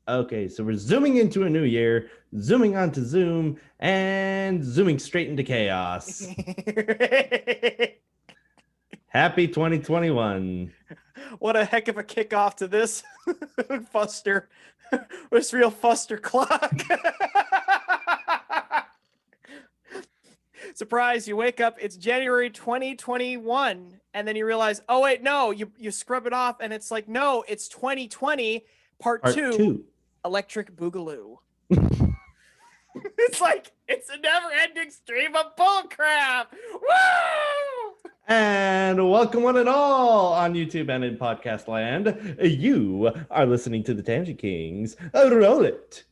Okay, so we're zooming into a new year, zooming onto Zoom, and zooming straight into chaos. Happy 2021. What a heck of a kickoff to this Fuster, this real Fuster clock. Surprise, you wake up, it's January 2021, and then you realize, oh wait, no, you scrub it off, and it's like, no, it's 2020, part two, Electric Boogaloo. It's like, it's a never-ending stream of bullcrap. Woo! And welcome one and all on YouTube and in podcast land. You are listening to the Tangent Kings. Roll it.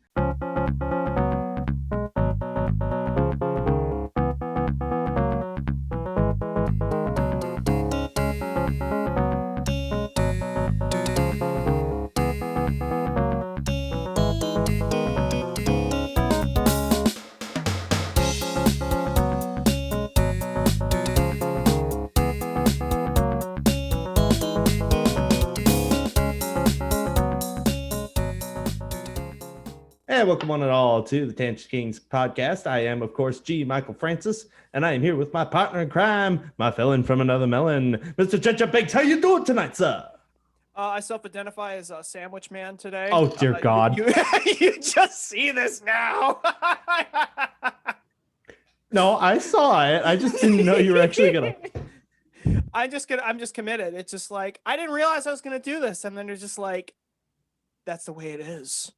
And welcome one and all to the Tangent Kings podcast. I am, of course, G. Michael Francis, and I am here with my partner in crime, my felon from another melon, Mr. Chetcha Benks. How you doing tonight, sir? I self-identify as a sandwich man today. Oh, dear God. You just see this now. No, I saw it. I just didn't know you were actually going to. I'm just committed. It's just like, I didn't realize I was going to do this. And then it's just like, that's the way it is.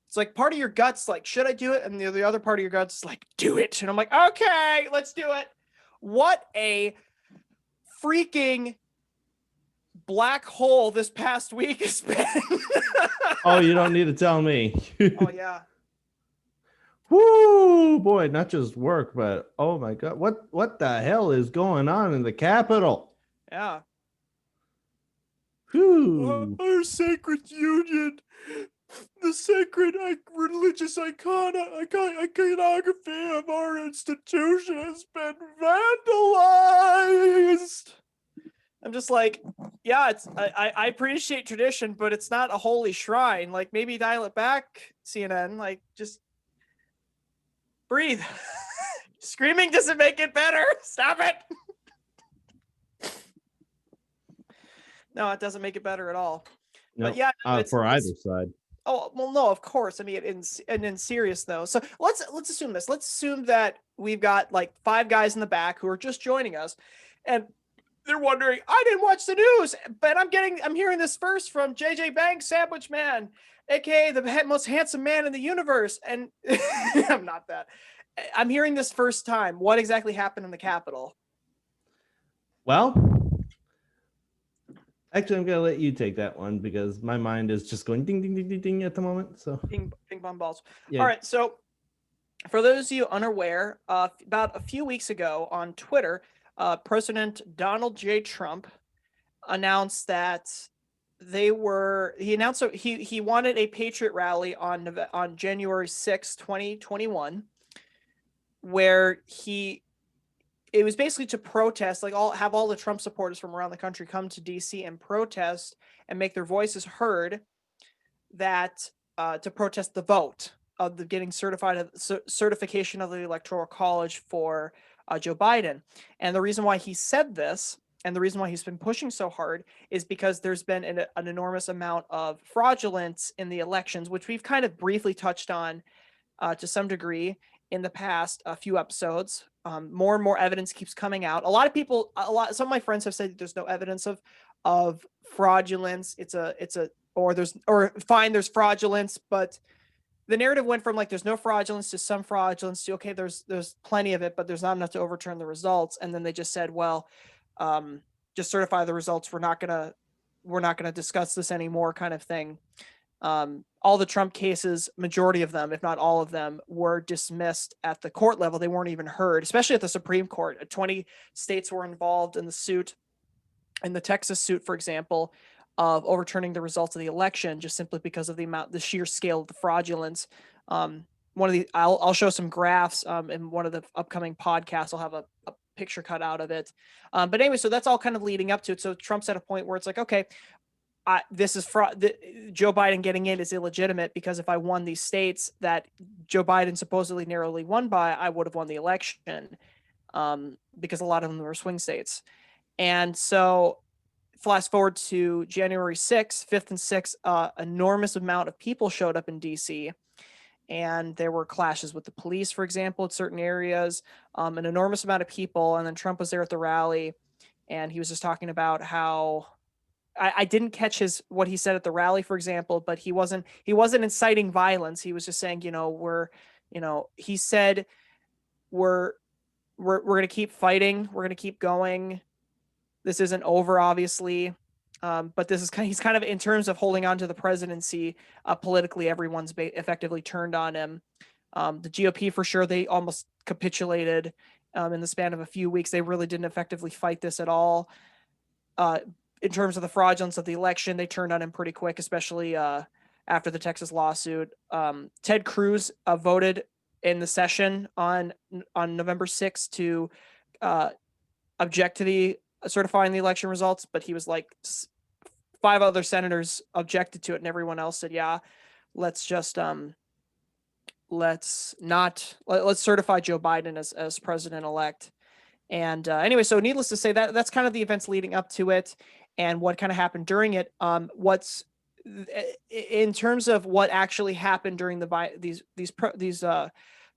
It's like part of your guts like, should I do it? And the other part of your guts is like, do it. And I'm like, okay, let's do it. What a freaking black hole this past week has been. Oh, you don't need to tell me. Oh, yeah. Woo, boy, not just work, but oh my God, what the hell is going on in the Capitol? Yeah. Whew. Our sacred union, the sacred religious iconography of our institution has been vandalized. I'm just like, yeah, I appreciate tradition, but it's not a holy shrine. Like, maybe dial it back, CNN. Like, just breathe. Screaming doesn't make it better. Stop it. No, it doesn't make it better at all. No, but yeah, for either side. Oh, well, no, of course. I mean, in serious though. So let's assume this. Let's assume that we've got like 5 guys in the back who are just joining us, and they're wondering, I didn't watch the news, but I'm hearing this first from JJ Benks, Sandwich Man, aka the most handsome man in the universe. And I'm not that. I'm hearing this first time. What exactly happened in the Capitol? Well, actually, I'm gonna let you take that one because my mind is just going ding ding ding ding ding at the moment. So ping pong balls. Yeah. All right. So for those of you unaware, about a few weeks ago on Twitter, President Donald J. Trump announced that he wanted a Patriot rally on January 6, 2021, where it was basically to protest, like have all the Trump supporters from around the country come to DC and protest and make their voices heard, that to protest the vote of the getting certification of the Electoral College for Joe Biden. And the reason why he said this, and the reason why he's been pushing so hard, is because there's been an enormous amount of fraudulence in the elections, which we've kind of briefly touched on to some degree in the past few episodes. More and more evidence keeps coming out. Some of my friends have said there's no evidence of fraudulence. There's fraudulence, but the narrative went from like there's no fraudulence to some fraudulence to okay, there's plenty of it, but there's not enough to overturn the results. And then they just said, well, just certify the results. We're not gonna discuss this anymore, kind of thing. All the Trump cases, majority of them, if not all of them, were dismissed at the court level. They weren't even heard, especially at the Supreme Court. 20 states were involved in the suit, in the Texas suit, for example, of overturning the results of the election, just simply because of the sheer scale of the fraudulence. I'll show some graphs in one of the upcoming podcasts. I'll have a picture cut out of it. But anyway, so that's all kind of leading up to it. So Trump's at a point where it's like, okay, this is fraud. Joe Biden getting in is illegitimate because if I won these states that Joe Biden supposedly narrowly won by, I would have won the election, because a lot of them were swing states. And so fast forward to January 6th, 5th and 6th, enormous amount of people showed up in DC, and there were clashes with the police, for example, at certain areas, an enormous amount of people. And then Trump was there at the rally, and he was just talking about how I didn't catch what he said at the rally, for example, but he wasn't inciting violence. He was just saying, he said we're going to keep fighting, we're going to keep going. This isn't over, obviously. But this is he's kind of, in terms of holding on to the presidency, politically, everyone's effectively turned on him. The GOP, for sure, they almost capitulated in the span of a few weeks. They really didn't effectively fight this at all. In terms of the fraudulence of the election, they turned on him pretty quick, especially after the Texas lawsuit. Ted Cruz voted in the session on November 6th to object to the certifying the election results, but he was like, 5 other senators objected to it, and everyone else said, yeah, let's just let's certify Joe Biden as president-elect. And anyway, so needless to say, that's kind of the events leading up to it and what kind of happened during it. What's in terms of what actually happened during these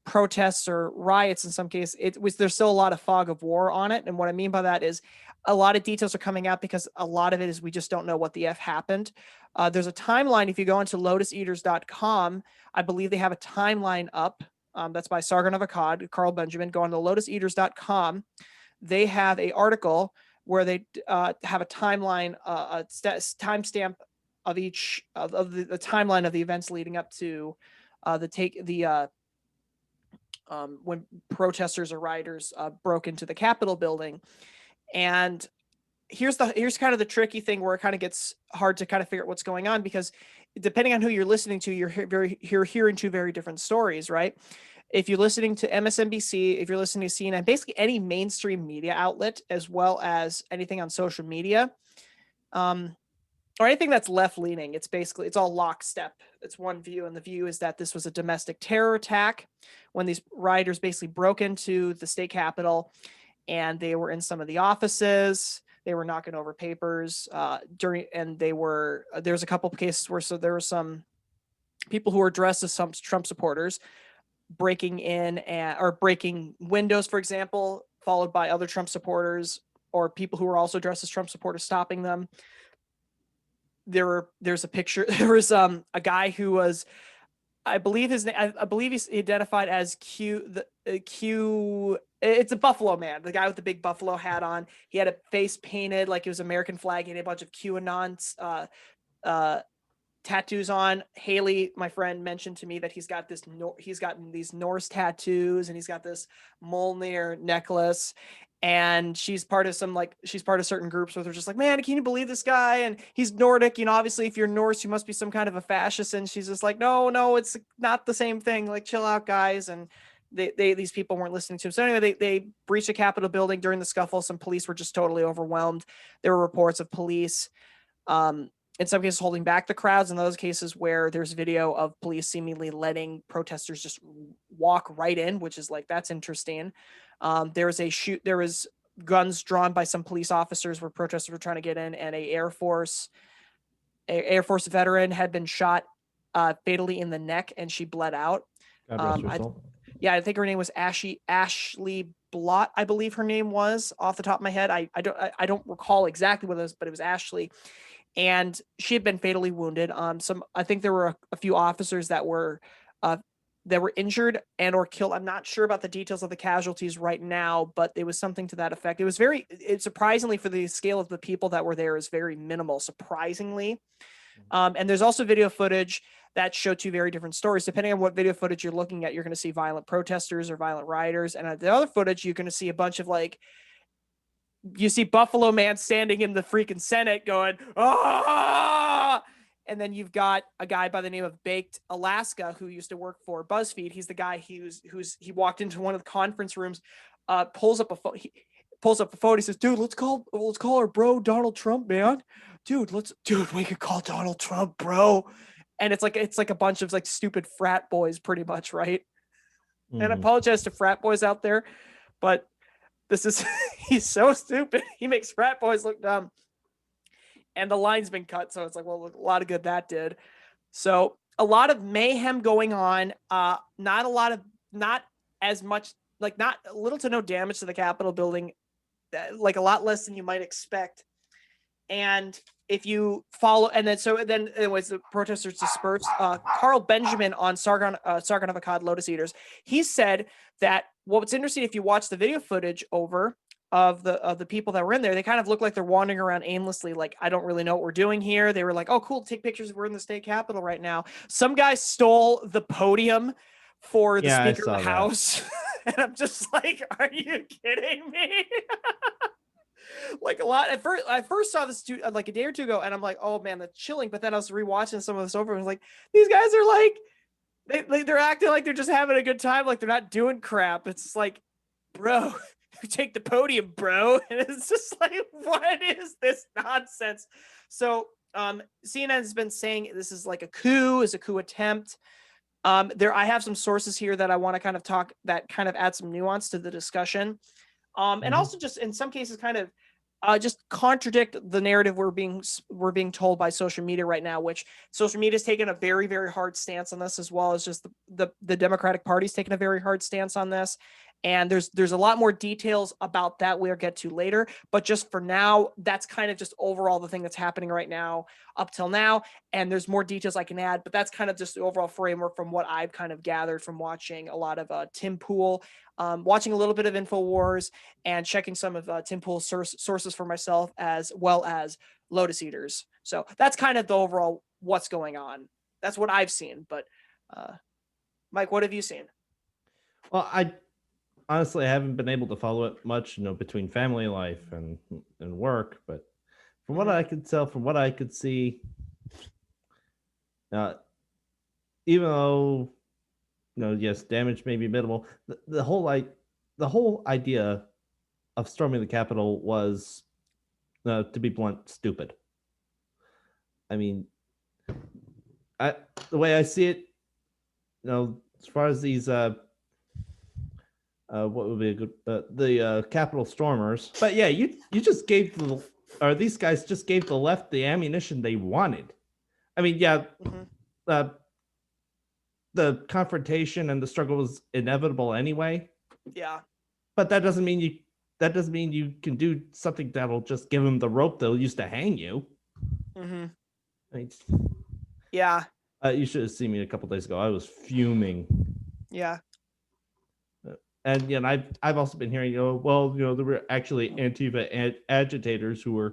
protests or riots, in some cases, there's still a lot of fog of war on it. And what I mean by that is a lot of details are coming out because a lot of it is we just don't know what the F happened. There's a timeline. If you go into lotuseaters.com, I believe they have a timeline up. That's by Sargon of Akkad, Carl Benjamin. Go on to lotuseaters.com. They have an article where they have a timeline, a timestamp of each of the timeline of the events leading up to when protesters or rioters broke into the Capitol building. And here's kind of the tricky thing where it kind of gets hard to kind of figure out what's going on, because depending on who you're listening to, you're hearing 2 very different stories, right? If you're listening to MSNBC, if you're listening to CNN, basically any mainstream media outlet, as well as anything on social media, or anything that's left leaning, it's all lockstep. It's one view, and the view is that this was a domestic terror attack when these rioters basically broke into the state capitol, and they were in some of the offices. They were knocking over papers there's a couple of cases where there were some people who were dressed as some Trump supporters breaking in or breaking windows, for example, followed by other Trump supporters or people who were also dressed as Trump supporters stopping them. There's a picture. There was a guy who was, I believe he's identified as Q. It's a Buffalo Man, the guy with the big buffalo hat on. He had a face painted like it was American flag. He had a bunch of QAnon tattoos on. Haley, my friend, mentioned to me that he's gotten these Norse tattoos, and he's got this Mjolnir necklace. And she's part of certain groups where they're just like, man, can you believe this guy? And he's Nordic, obviously if you're Norse, you must be some kind of a fascist. And she's just like, no, it's not the same thing. Like, chill out, guys. And these people weren't listening to him. So anyway, they breached a Capitol building during the scuffle. Some police were just totally overwhelmed. There were reports of police, in some cases holding back the crowds. In those cases where there's video of police seemingly letting protesters just walk right in, which is like, that's interesting. There was guns drawn by some police officers where protesters were trying to get in, and a Air Force veteran had been shot fatally in the neck, and she bled out. I think her name was Ashley Blott, I believe her name was, off the top of my head. I don't recall exactly what it was, but it was Ashley. And she had been fatally wounded. I think there were a few officers that were injured and or killed. I'm not sure about the details of the casualties right now, but it was something to that effect. It surprisingly, for the scale of the people that were there, is very minimal, surprisingly. And there's also video footage that show 2 very different stories. Depending on what video footage you're looking at, you're going to see violent protesters or violent rioters. And the other footage, you're going to see a bunch of you see Buffalo Man standing in the freaking Senate going, ah! And then you've got a guy by the name of Baked Alaska who used to work for BuzzFeed. He's the guy he walked into one of the conference rooms, pulls up a phone. pulls up the phone. He says, "Dude, let's call our bro Donald Trump, man. Dude, we could call Donald Trump, bro." And it's like a bunch of like stupid frat boys, pretty much, right? And I apologize to frat boys out there, but this is he's so stupid. He makes frat boys look dumb. And the line's been cut, so it's like, well, a lot of good that did. So a lot of mayhem going on. Not as much, like not little to no damage to the Capitol building, like a lot less than you might expect. And if you follow, and then anyways, the protesters dispersed. Carl Benjamin on Sargon of Akkad Lotus Eaters, he said that what's interesting, if you watch the video footage over of the people that were in there, they kind of look like they're wandering around aimlessly, like, I don't really know what we're doing here. They were like, oh, cool, take pictures. We're in the state capitol right now. Some guy stole the podium for the Speaker of the House. And I'm just like, are you kidding me? Like a lot. I first saw this like a day or two ago, and I'm like, oh man, that's chilling. But then I was rewatching some of this over, and I was like, these guys are like, they're acting like they're just having a good time, like they're not doing crap. It's like, bro, you take the podium, bro. And it's just like, what is this nonsense? So CNN has been saying this is like a coup attempt. I have some sources here that I want to kind of talk that kind of add some nuance to the discussion. And also just in some cases kind of just contradict the narrative we're being told by social media right now, which social media is taking a very, very hard stance on this, as well as just the Democratic Party's taking a very hard stance on this. And there's a lot more details about that we'll get to later. But just for now, that's kind of just overall the thing that's happening right now up till now. And there's more details I can add, but that's kind of just the overall framework from what I've kind of gathered from watching a lot of Tim Pool, watching a little bit of InfoWars, and checking some of Tim Pool's sources for myself, as well as Lotus Eaters. So that's kind of the overall what's going on. That's what I've seen. But Mike, what have you seen? Well, honestly, I haven't been able to follow it much, between family life and work. But from what I could tell, from what I could see, even though, yes, damage may be minimal, the whole idea of storming the Capitol was, to be blunt, stupid. I mean, the way I see it, as far as these what would be a good the Capitol stormers? But yeah, you just gave these guys just gave the left the ammunition they wanted. I mean, yeah, the confrontation and the struggle was inevitable anyway. Yeah, but that doesn't mean you can do something that'll just give them the rope they'll use to hang you. I mean, yeah. You should have seen me a couple days ago. I was fuming. Yeah. And I've also been hearing, there were actually Antifa agitators who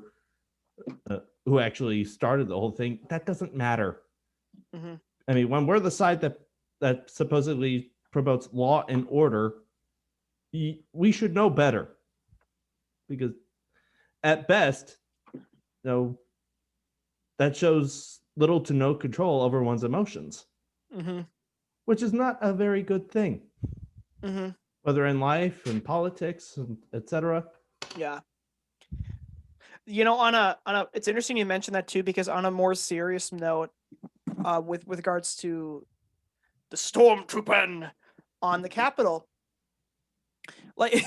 actually started the whole thing. That doesn't matter. I mean, when we're the side that supposedly promotes law and order, we should know better, because at best, that shows little to no control over one's emotions, which is not a very good thing. Whether in life and politics, etc. Yeah. It's interesting you mentioned that too, because on a more serious note, with regards to the stormtrooping on the Capitol, like,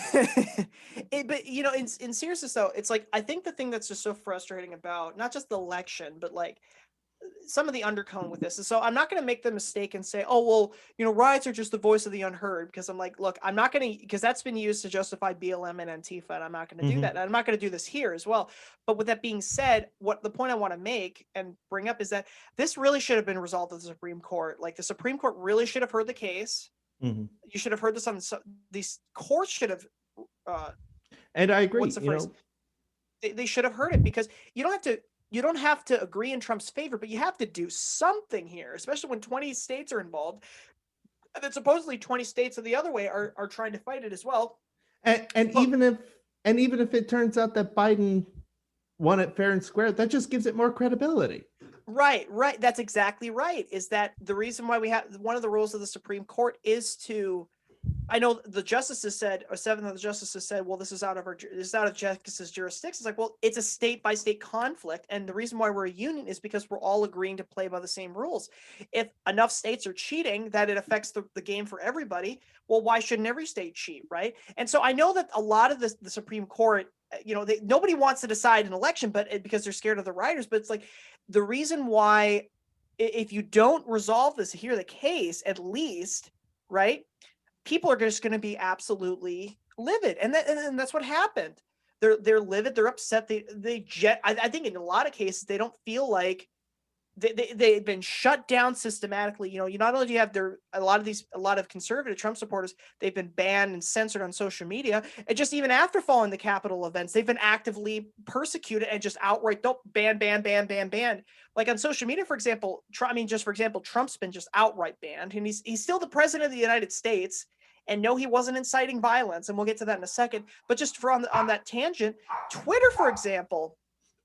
but in seriousness though, it's like, I think the thing that's just so frustrating about not just the election, but like some of the undercone with this is, so I'm not going to make the mistake and say, oh, well, riots are just the voice of the unheard, because I'm like, look, I'm not going to, because that's been used to justify BLM and Antifa, and I'm not going to do that. And I'm not going to do this here as well. But with that being said, the point I want to make and bring up is that this really should have been resolved at the Supreme Court. Like, the Supreme Court really should have heard the case. You should have heard this on these courts should have. And I agree. What's the phrase? They should have heard it, because you don't have to agree in Trump's favor, but you have to do something here, especially when 20 states are involved. And then supposedly 20 states of the other way are trying to fight it as well. And even if it turns out that Biden won it fair and square, that just gives it more credibility. Right. That's exactly right. Is that the reason why we have one of the rules of the Supreme Court is to I know the justices said, or 7 of the justices said, well, this is out of justice's jurisdiction. It's like, well, it's a state by state conflict. And the reason why we're a union is because we're all agreeing to play by the same rules. If enough states are cheating that it affects the game for everybody, well, why shouldn't every state cheat, right? And so I know that a lot of the Supreme Court, nobody wants to decide an election, but because they're scared of the writers. But it's like the reason why, if you don't resolve this, hear the case, at least, right? People are just going to be absolutely livid, and that's what happened. They're livid. They're upset. I think in a lot of cases they don't feel like they've been shut down systematically. You not only do you have a lot of conservative Trump supporters, they've been banned and censored on social media, and just even after following the Capitol events, they've been actively persecuted and just outright ban. Like on social media, for example, Trump's been just outright banned, and he's still the president of the United States. And no, he wasn't inciting violence, and we'll get to that in a second. But just on that tangent, Twitter, for example.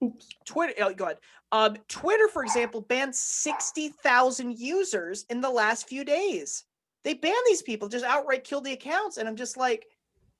Oops. Twitter, go ahead. Twitter, for example, banned 60,000 users in the last few days. They banned these people, just outright killed the accounts. And I'm just like,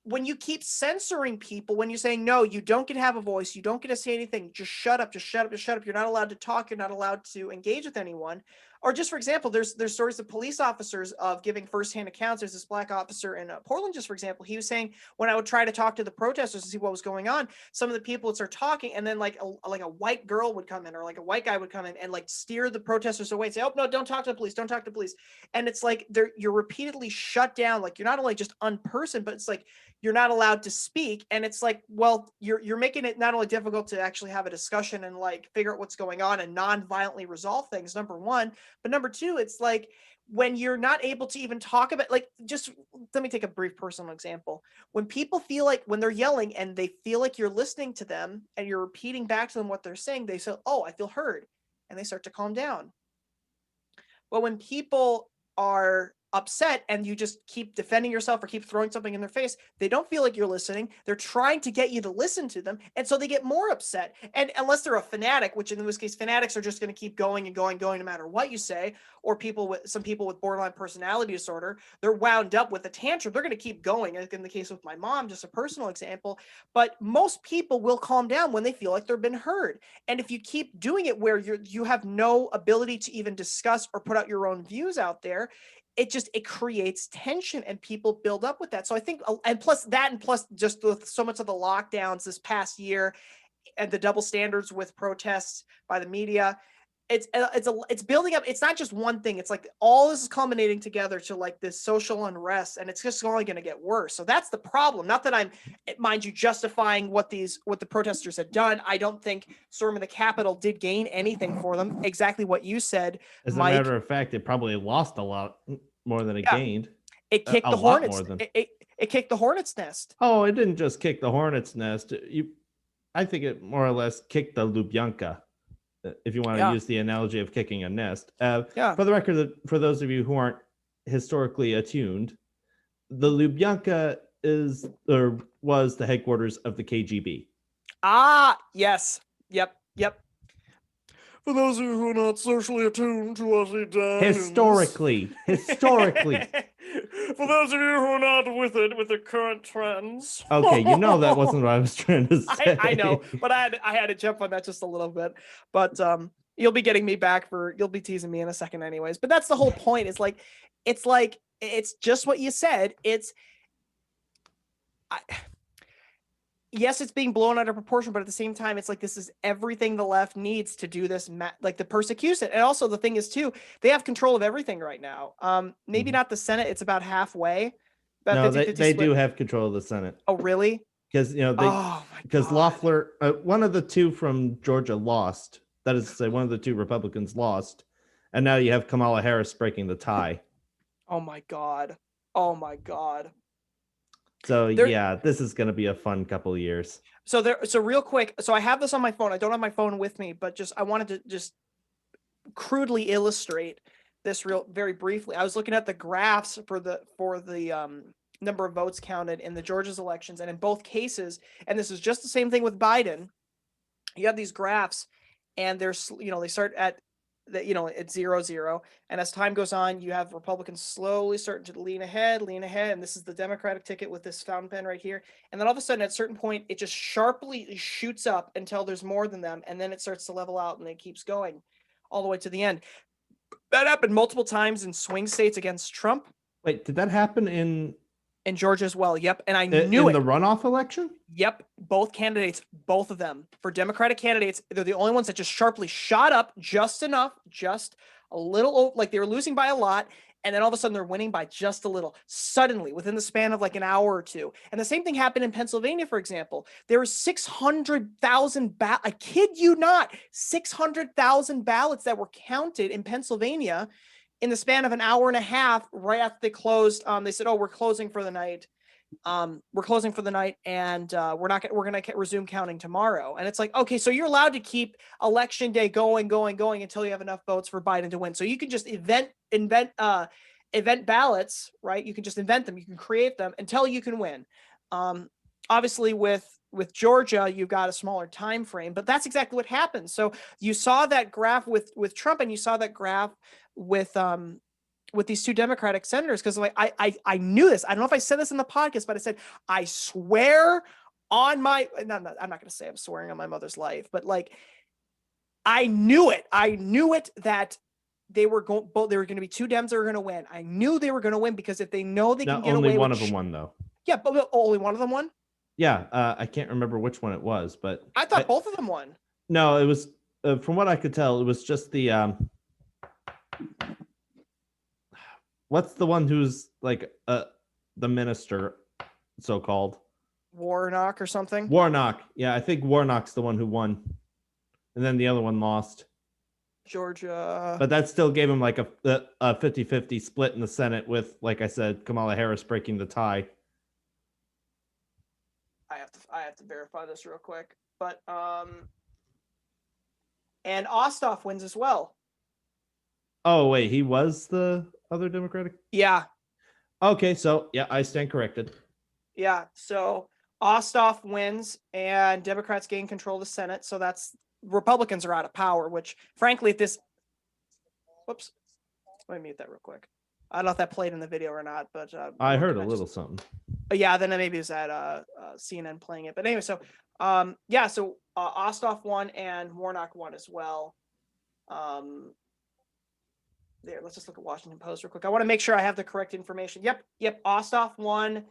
when you keep censoring people, when you're saying, no, you don't get to have a voice, you don't get to say anything, just shut up. You're not allowed to talk. You're not allowed to engage with anyone. Or just, for example, there's stories of police officers of giving firsthand accounts. There's this black officer in Portland, just for example. He was saying, when I would try to talk to the protesters to see what was going on, some of the people would start talking, and then like a white girl would come in, or like a white guy would come in and like steer the protesters away and say, oh, no, don't talk to the police. Don't talk to the police. And it's like you're repeatedly shut down. Like, you're not only just unpersoned, but it's like you're not allowed to speak. And it's like, well, you're making it not only difficult to actually have a discussion and like figure out what's going on and non-violently resolve things, number one. But number two, it's like when you're not able to even talk about, like, just let me take a brief personal example. When people feel like, when they're yelling and they feel like you're listening to them and you're repeating back to them what they're saying, they say, oh, I feel heard. And they start to calm down. But when people are upset and you just keep defending yourself or keep throwing something in their face, they don't feel like you're listening. They're trying to get you to listen to them, and so they get more upset. And unless they're a fanatic, which in this case fanatics are just going to keep going and going no matter what you say, or some people with borderline personality disorder, they're wound up with a tantrum, they're going to keep going, like in the case with my mom, just a personal example. But most people will calm down when they feel like they've been heard. And if you keep doing it where you have no ability to even discuss or put out your own views out there, it creates tension, and people build up with that. So I think, and plus just with so much of the lockdowns this past year and the double standards with protests by the media, it's building up. It's not just one thing. It's like all this is culminating together to like this social unrest, and it's just only going to get worse. So that's the problem. Not that I'm, mind you, justifying what the protesters had done. I don't think storming the Capitol did gain anything for them. Exactly what you said, As Mike. a matter of fact, it probably lost a lot more than it gained. It kicked the Hornets. It kicked the Hornets' nest. Oh, it didn't just kick the Hornets' nest. I think it more or less kicked the Lubyanka, if you want to use the analogy of kicking a nest. For the record, for those of you who aren't historically attuned, the Lubyanka was the headquarters of the KGB. Ah, yes. Yep. For those of you who are not socially attuned to us historically. For those of you who are not with the current trends. Okay, that wasn't what I was trying to say. I know, but I had to jump on that just a little bit. But you'll be getting me back you'll be teasing me in a second anyways. But that's the whole point. It's just what you said. Yes, it's being blown out of proportion, but at the same time, it's like this is everything the left needs to do this, like the persecution. And also the thing is too, they have control of everything right now. Maybe not the Senate; it's about halfway. No, they do have control of the Senate. Oh, really? Because because Loeffler, one of the two from Georgia lost. That is to say, one of the two Republicans lost, and now you have Kamala Harris breaking the tie. Oh my God. So this is going to be a fun couple of years. So real quick. So I have this on my phone. I don't have my phone with me, but I wanted to just crudely illustrate this very briefly. I was looking at the graphs for the number of votes counted in the Georgia's elections, and in both cases, and this is just the same thing with Biden. You have these graphs, and they start at that, it's 0-0. And as time goes on, you have Republicans slowly starting to lean ahead. And this is the Democratic ticket with this fountain pen right here. And then all of a sudden, at a certain point, it just sharply shoots up until there's more than them. And then it starts to level out and it keeps going all the way to the end. That happened multiple times in swing states against Trump. Wait, did that happen in Georgia as well? Yep. And I knew in it. the runoff election? Yep. Both candidates, both of them, for Democratic candidates, they're the only ones that just sharply shot up just enough, just a little, like they were losing by a lot. And then all of a sudden they're winning by just a little, suddenly within the span of like an hour or two. And the same thing happened in Pennsylvania, for example. There were 600,000 I kid you not, 600,000 ballots that were counted in Pennsylvania in the span of an hour and a half right after they closed. They said, "Oh, we're closing for the night. And we're going to resume counting tomorrow." And it's like, okay, so you're allowed to keep election day going until you have enough votes for Biden to win. So you can just invent ballots, right? You can just invent them. You can create them until you can win. Obviously with Georgia, you've got a smaller time frame, but that's exactly what happened. So you saw that graph with Trump, and you saw that graph with these two Democratic senators, because like I knew this. I don't know if I said this in the podcast, but I said, I swear on my, I'm not going to say I'm swearing on my mother's life, but like I knew it that they were going to be two Dems that were going to win. I knew they were going to win, because if they know they can get away with, only one of them won though. Yeah, but only one of them won. Yeah, I can't remember which one it was, but I thought both of them won. No, it was from what I could tell, it was just the what's the one who's like the minister, so-called Warnock or something. Warnock. Yeah, I think Warnock's the one who won, and then the other one lost. Georgia. But that still gave him like a 50-50 split in the Senate, with, like I said, Kamala Harris breaking the tie. I have to verify this real quick, but and Ossoff wins as well. Oh wait, he was the other Democratic? Yeah. Okay, so yeah, I stand corrected. Yeah, so Ossoff wins and Democrats gain control of the Senate. So that's, Republicans are out of power, which frankly, whoops, let me mute that real quick. I don't know if that played in the video or not, but I heard a little something. Yeah, then maybe it was at CNN playing it. But anyway, so yeah, so Ossoff won and Warnock won as well. There, let's just look at Washington Post real quick. I want to make sure I have the correct information. Yep. Ossoff won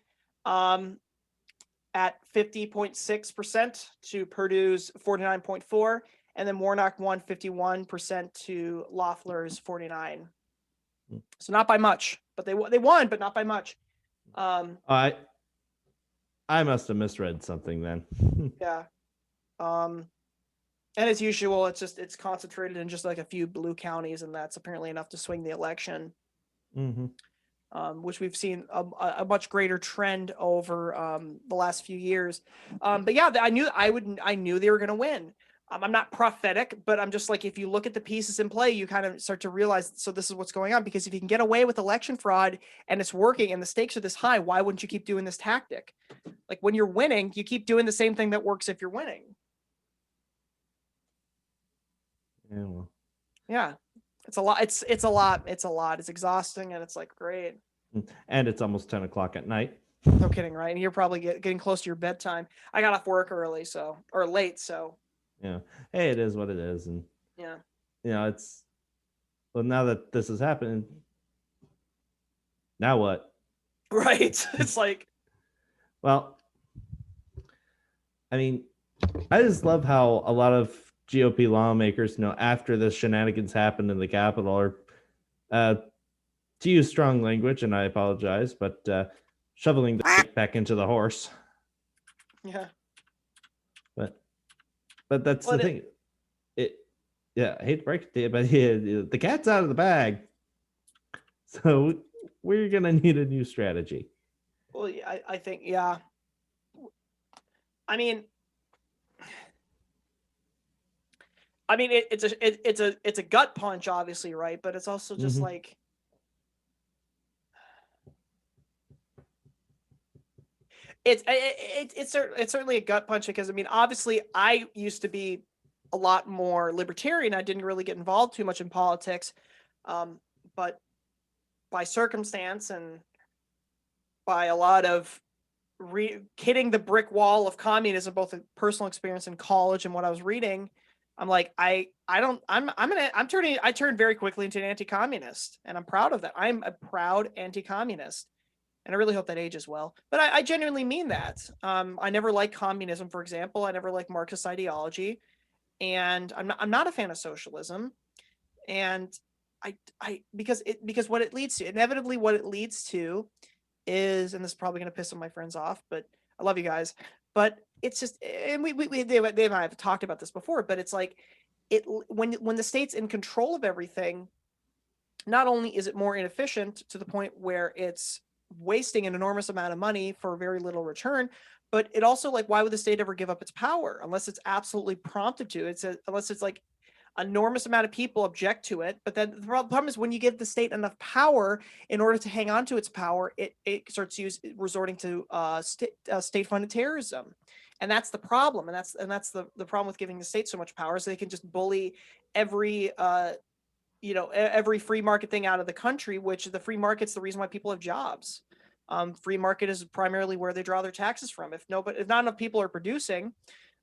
at 50.6% to Purdue's 49.4%, and then Warnock won 51% to Loeffler's 49%. So not by much, but they won, but not by much. I must have misread something then. Yeah. And as usual, it's concentrated in just like a few blue counties, and that's apparently enough to swing the election. Mm-hmm. Which we've seen a much greater trend over the last few years. But yeah, I knew they were going to win. I'm not prophetic, but I'm just like, if you look at the pieces in play, you kind of start to realize, so this is what's going on. Because if you can get away with election fraud and it's working and the stakes are this high, why wouldn't you keep doing this tactic? Like when you're winning, you keep doing the same thing that works if you're winning. Yeah, well. Yeah, it's a lot. It's a lot. It's exhausting, and it's like, great. And it's almost 10 o'clock at night. No kidding, right? And you're probably getting close to your bedtime. I got off work early, or late, so. Yeah. Hey, it is what it is, and yeah, it's. Well, now that this is happening, now what? Right. It's like. Well, I mean, I just love how a lot of GOP lawmakers, after the shenanigans happened in the Capitol, are, to use strong language, and I apologize, but shoveling the back into the horse. Yeah. But that's the thing. I hate to break it to you, but the cat's out of the bag. So we're gonna need a new strategy. Well, I think, yeah. I mean, it's a gut punch, obviously, right? But it's also just like, it's certainly a gut punch, because I mean, obviously, I used to be a lot more libertarian. I didn't really get involved too much in politics, but by circumstance and by a lot of hitting the brick wall of communism, both a personal experience in college and what I was reading, I'm like, I don't, I turned very quickly into an anti-communist, and I'm proud of that. I'm a proud anti-communist, and I really hope that ages well. But I genuinely mean that. I never liked communism, for example. I never liked Marxist ideology, and I'm not a fan of socialism. And because what it leads to, inevitably, what it leads to is, and this is probably going to piss some of my friends off, but I love you guys. But it's just, and they and I have talked about this before, but it's like when the state's in control of everything, not only is it more inefficient to the point where it's wasting an enormous amount of money for very little return, but it also, like, why would the state ever give up its power unless it's absolutely prompted to? Unless it's like enormous amount of people object to it. But then the problem is when you give the state enough power, in order to hang on to its power, it starts resorting to state-funded terrorism. And that's the problem. And that's the problem with giving the state so much power, so they can just bully every every free market thing out of the country, which the free market's the reason why people have jobs. Free market is primarily where they draw their taxes from. If not enough people are producing,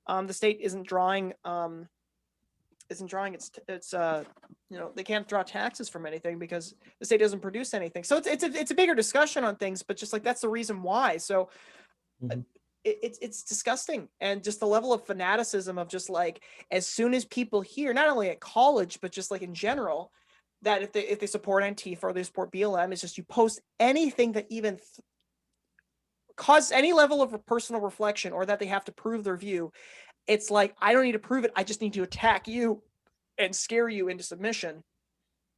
the state isn't drawing its they can't draw taxes from anything because the state doesn't produce anything. So it's a bigger discussion on things, but just like that's the reason why. So it's disgusting, and just the level of fanaticism of just like, as soon as people hear, not only at college but just like in general, that if they support Antifa or they support BLM, it's just you post anything that even causes any level of personal reflection, or that they have to prove their view. It's like, I don't need to prove it. I just need to attack you and scare you into submission.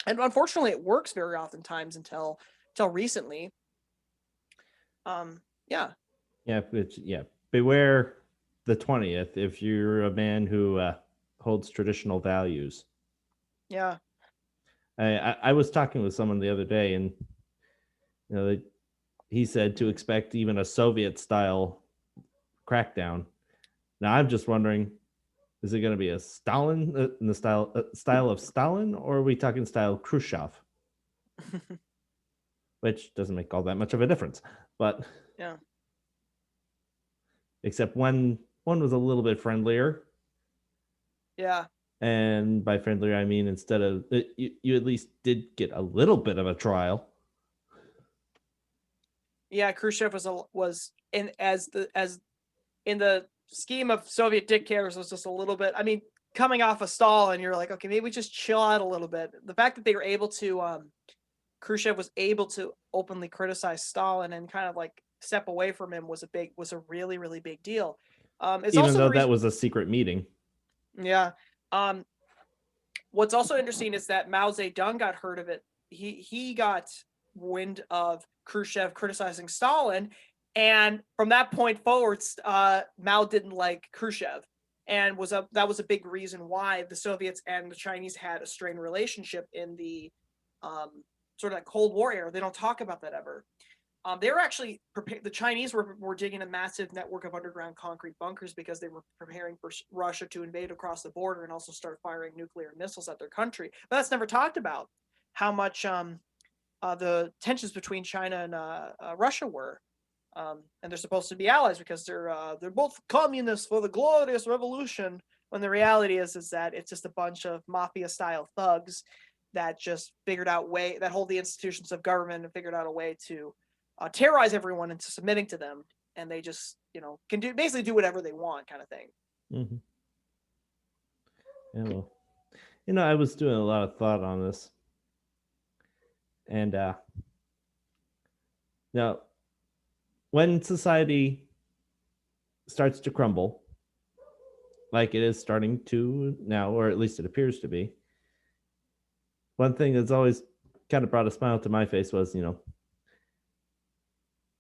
And unfortunately, it works very oftentimes until recently. Yeah. Yeah. Beware the 20th if you're a man who holds traditional values. Yeah. I was talking with someone the other day, and he said to expect even a Soviet style crackdown. Now I'm just wondering, is it going to be a Stalin in the style of Stalin, or are we talking style Khrushchev? Which doesn't make all that much of a difference, but yeah. Except one was a little bit friendlier. Yeah. And by friendlier, I mean instead of you at least did get a little bit of a trial. Yeah, Khrushchev was in the scheme of Soviet dictators was just a little bit. I mean, coming off of Stalin, you're like, okay, maybe we just chill out a little bit. The fact that they were able to, Khrushchev was able to openly criticize Stalin and kind of like step away from him was a really, really big deal. It's Even also though that was a secret meeting. Yeah. What's also interesting is that Mao Zedong got heard of it. He got wind of Khrushchev criticizing Stalin, and from that point forward, Mao didn't like Khrushchev, and that was a big reason why the Soviets and the Chinese had a strained relationship in the sort of that Cold War era. They don't talk about that ever. They were actually the Chinese were digging a massive network of underground concrete bunkers because they were preparing for Russia to invade across the border and also start firing nuclear missiles at their country. But that's never talked about, how much the tensions between China and Russia were. And they're supposed to be allies because they're both communists for the glorious revolution. When the reality is that it's just a bunch of mafia-style thugs that just that hold the institutions of government and figured out a way to terrorize everyone into submitting to them, and they just can basically do whatever they want, kind of thing. Mm-hmm. Yeah, well, I was doing a lot of thought on this, and now when society starts to crumble, like it is starting to now, or at least it appears to be, one thing that's always kind of brought a smile to my face was,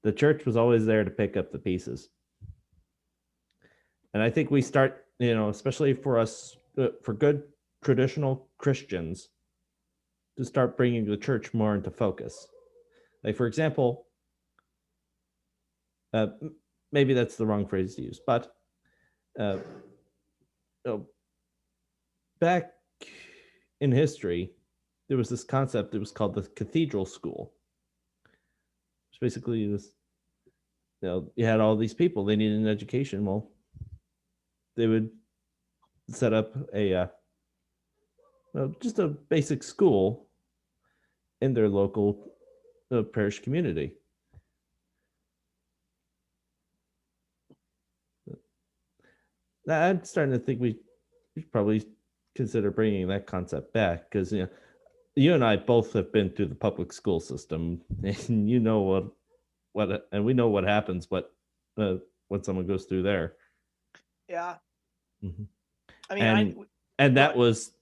the church was always there to pick up the pieces. And I think we start, especially for us, for good traditional Christians, to start bringing the church more into focus. Like, for example, maybe that's the wrong phrase to use, but back in history, there was this concept that was called the cathedral school. It's basically this, you had all these people, they needed an education. Well, they would set up a just a basic school in their local parish community. I'm starting to think we should probably consider bringing that concept back, because you and I both have been through the public school system, and you know what and we know what happens when someone goes through there. Yeah. Mm-hmm. I mean, and that was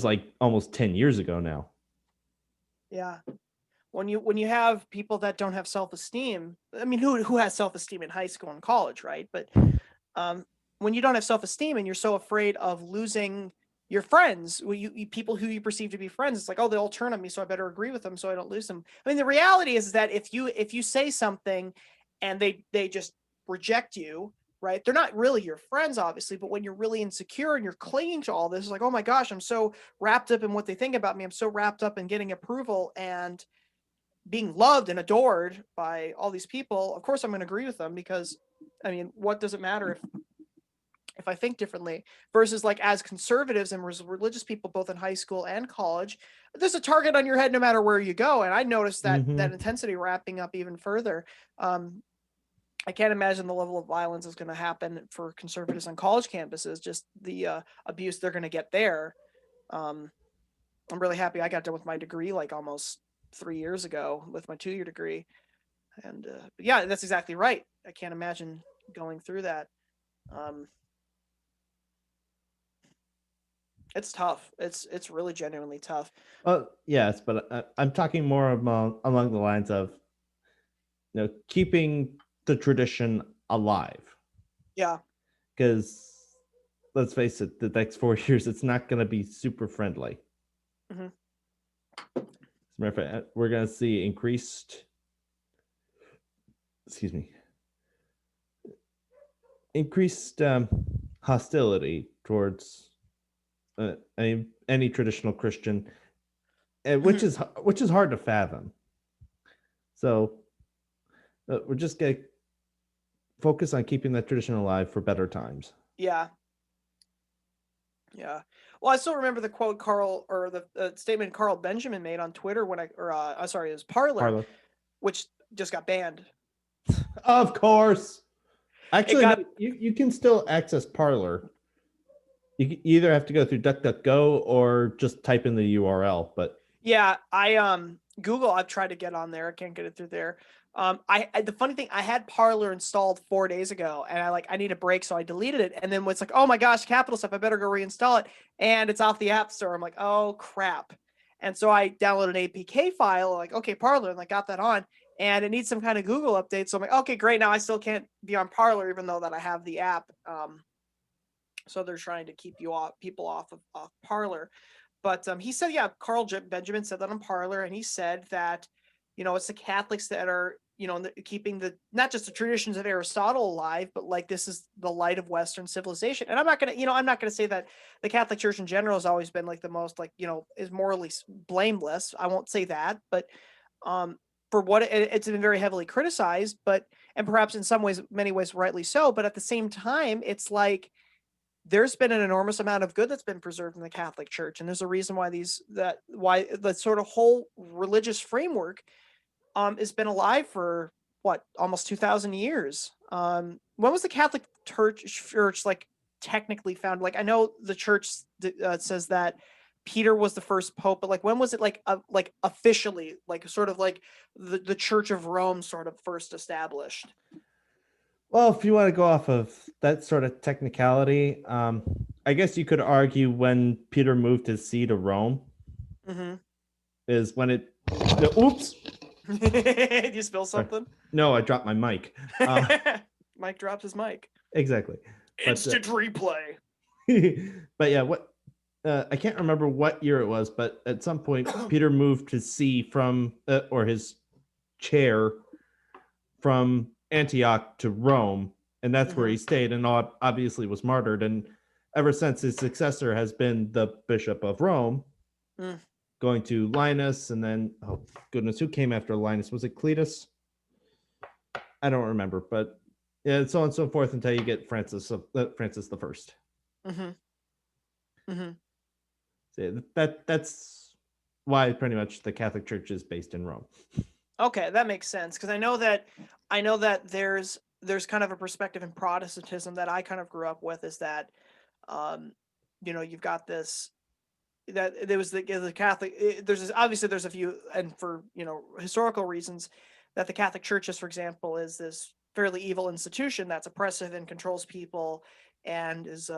like almost 10 years ago now. Yeah. When you have people that don't have self-esteem, I mean, who has self-esteem in high school and college, right? But when you don't have self-esteem and you're so afraid of losing your friends, you people who you perceive to be friends, it's like, oh, they'll turn on me, so I better agree with them so I don't lose them. I mean, the reality is that if you say something and they just reject you, right? They're not really your friends, obviously, but when you're really insecure and you're clinging to all this, it's like, oh my gosh, I'm so wrapped up in what they think about me. I'm so wrapped up in getting approval and being loved and adored by all these people. Of course, I'm going to agree with them, because, I mean, what does it matter if I think differently? Versus, like, as conservatives and religious people, both in high school and college, there's a target on your head no matter where you go. And I noticed that that intensity wrapping up even further. I can't imagine the level of violence is going to happen for conservatives on college campuses, just the abuse they're going to get there. I'm really happy I got done with my degree like almost 3 years ago with my 2-year degree. And yeah, that's exactly right. I can't imagine going through that. It's tough. It's really genuinely tough. Yes, but I'm talking more along the lines of keeping the tradition alive. Yeah. Because let's face it, the next 4 years, it's not going to be super friendly. Mm-hmm. As a matter of fact, we're going to see increased hostility towards any traditional Christian, which is hard to fathom. So we're just going to focus on keeping that tradition alive for better times. Yeah. Yeah. Well, I still remember the quote the statement Carl Benjamin made on Twitter when it was Parler, which just got banned. Of course. Actually, you can still access Parler. You either have to go through DuckDuckGo or just type in the URL. But yeah, Google, I've tried to get on there. I can't get it through there. The funny thing, I had Parler installed 4 days ago, and I need a break, so I deleted it. And then it's like, oh my gosh, capital stuff, I better go reinstall it. And it's off the App Store. I'm like, oh crap. And so I downloaded an APK file, like, okay, Parler, and I got that on. And it needs some kind of Google update. So I'm like, okay, great. Now I still can't be on Parler, even though that I have the app. So they're trying to keep people off Parler. But he said, yeah, Carl Benjamin said that on Parler, and he said that, it's the Catholics that are, keeping not just the traditions of Aristotle alive, but like this is the light of Western civilization. And I'm not gonna say that the Catholic Church in general has always been like the most is morally blameless. I won't say that, but for what it's been very heavily criticized, and perhaps in some ways, many ways, rightly so. But at the same time, it's like, there's been an enormous amount of good that's been preserved in the Catholic Church. And there's a reason why why the sort of whole religious framework has been alive for almost 2,000 years. When was the Catholic Church like technically founded? Like, I know the church says that Peter was the first pope, but like, when was it like officially, like sort of like the Church of Rome sort of first established? Well, if you want to go off of that sort of technicality, I guess you could argue when Peter moved his see to Rome is when it. No, oops. Did you spill something? No, I dropped my mic. Mike drops his mic. Exactly. Instant replay. But yeah, I can't remember what year it was, but at some point Peter moved his see from or his chair from Antioch to Rome, and that's where he stayed, and obviously was martyred. And ever since his successor has been the Bishop of Rome, going to Linus, and then, oh goodness, who came after Linus? Was it Cletus? I don't remember, but yeah, so on and so forth until you get Francis the First. So that's why pretty much the Catholic Church is based in Rome. Okay, that makes sense, because I know that there's kind of a perspective in Protestantism that I kind of grew up with, is that you've got this, that there was the Catholic. Obviously there's a few, and for historical reasons, that the Catholic Church, for example, is this fairly evil institution that's oppressive and controls people and is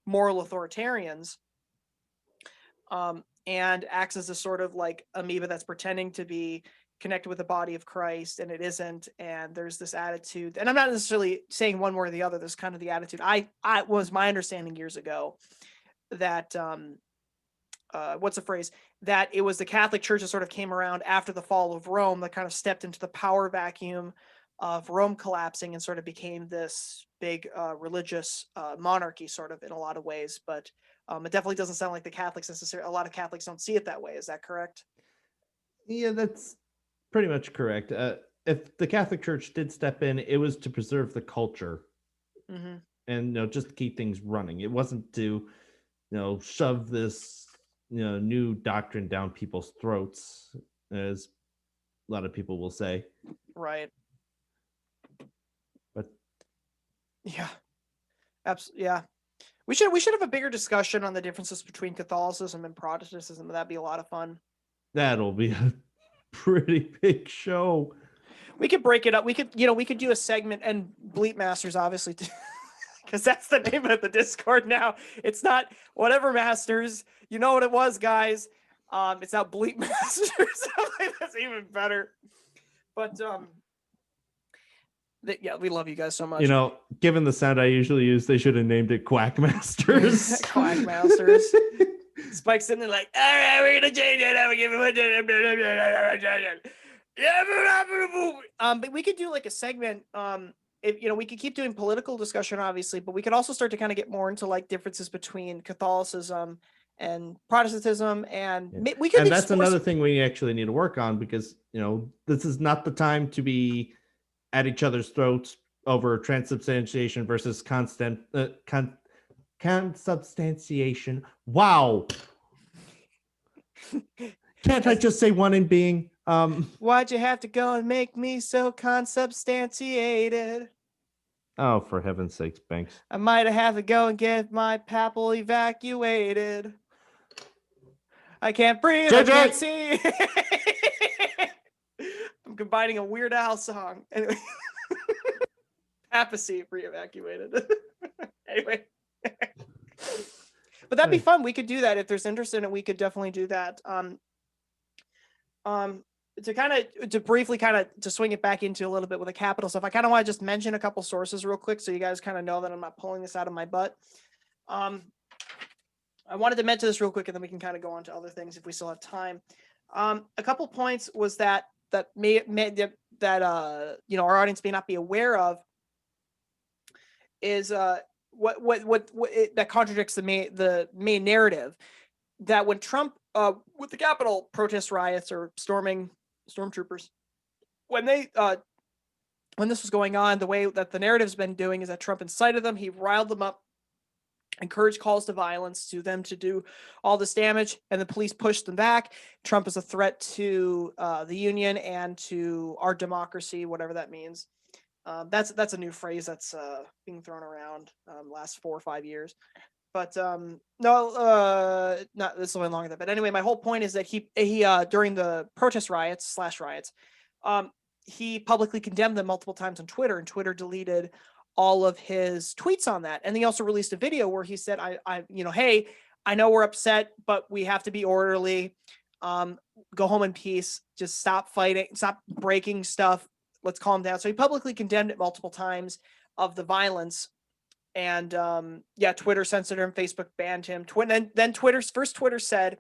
moral authoritarians, and acts as a sort of like amoeba that's pretending to be connected with the body of Christ, and it isn't. And there's this attitude, and I'm not necessarily saying one way or the other. There's kind of the attitude. I was my understanding years ago that what's the phrase, that it was the Catholic Church that sort of came around after the fall of Rome, that kind of stepped into the power vacuum of Rome collapsing and sort of became this big religious monarchy, sort of, in a lot of ways. But it definitely doesn't sound like the Catholics necessarily. A lot of Catholics don't see it that way. Is that correct? Yeah, that's pretty much correct. If the Catholic Church did step in, it was to preserve the culture, and just to keep things running. It wasn't to shove this new doctrine down people's throats, as a lot of people will say. Right. But yeah, absolutely. Yeah, we should have a bigger discussion on the differences between Catholicism and Protestantism. That'd be a lot of fun. That'll be a pretty big show. We could break it up. We could do a segment, and Bleep Masters, obviously, because that's the name of the Discord now. It's not Whatever Masters. You know what it was, guys. It's now Bleep Masters. That's even better. But yeah, we love you guys so much. Given the sound I usually use, they should have named it Quackmasters. Quackmasters. Spike's sitting there like, all right, we're gonna change it. But we could do like a segment. If we could keep doing political discussion, obviously, but we could also start to kind of get more into like differences between Catholicism and Protestantism, and we could. And that's another thing we actually need to work on, because this is not the time to be at each other's throats over transubstantiation versus consubstantiation. Wow. Can't I just say one in being? Why'd you have to go and make me so consubstantiated? Oh, for heaven's sakes, Benks. I might have to go and get my papal evacuated. I can't breathe. I can't see. I'm combining a Weird Al song. Anyway. Papacy re-evacuated. Anyway. But that'd be fun. We could do that if there's interest in it. We could definitely do that. To briefly to swing it back into a little bit with the capital stuff, I kind of want to just mention a couple sources real quick, so you guys kind of know that I'm not pulling this out of my butt. I wanted to mention this real quick, and then we can kind of go on to other things if we still have time. A couple points was that our audience may not be aware of is what that contradicts the main narrative, that when Trump with the Capitol protest riots or stormtroopers, when this was going on, the way that the narrative's been doing is that Trump incited them, he riled them up, encouraged calls to violence to them to do all this damage, and the police pushed them back. Trump is a threat to the union and to our democracy, whatever that means. That's a new phrase that's being thrown around last 4 or 5 years. But not this is a little longer than that. But anyway, my whole point is that he during the protest riots, he publicly condemned them multiple times on Twitter, and Twitter deleted all of his tweets on that. And he also released a video where he said, hey, I know we're upset, but we have to be orderly. Go home in peace. Just stop fighting, stop breaking stuff. Let's calm down. So he publicly condemned it multiple times of the violence. And Twitter censored him. Facebook banned him. Then Twitter said,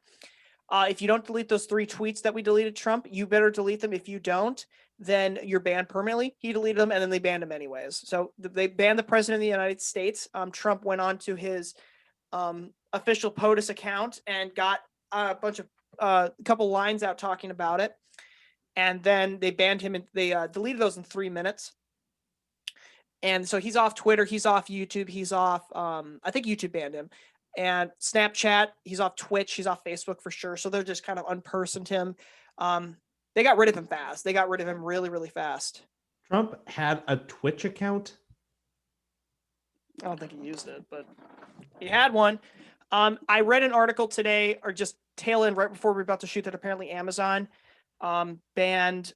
if you don't delete those 3 tweets that we deleted Trump, you better delete them. If you don't, then you're banned permanently. He deleted them, and then they banned him anyways. So they banned the president of the United States. Trump went on to his official POTUS account and got a couple lines out talking about it. And then they banned him and they deleted those in 3 minutes. And so he's off Twitter, he's off YouTube, he's off, I think YouTube banned him. And Snapchat, he's off Twitch, he's off Facebook for sure. So they're just kind of unpersoned him. They got rid of him fast. They got rid of him really, really fast. Trump had a Twitch account? I don't think he used it, but he had one. I read an article today, or just tail end right before we were about to shoot, that apparently Amazon banned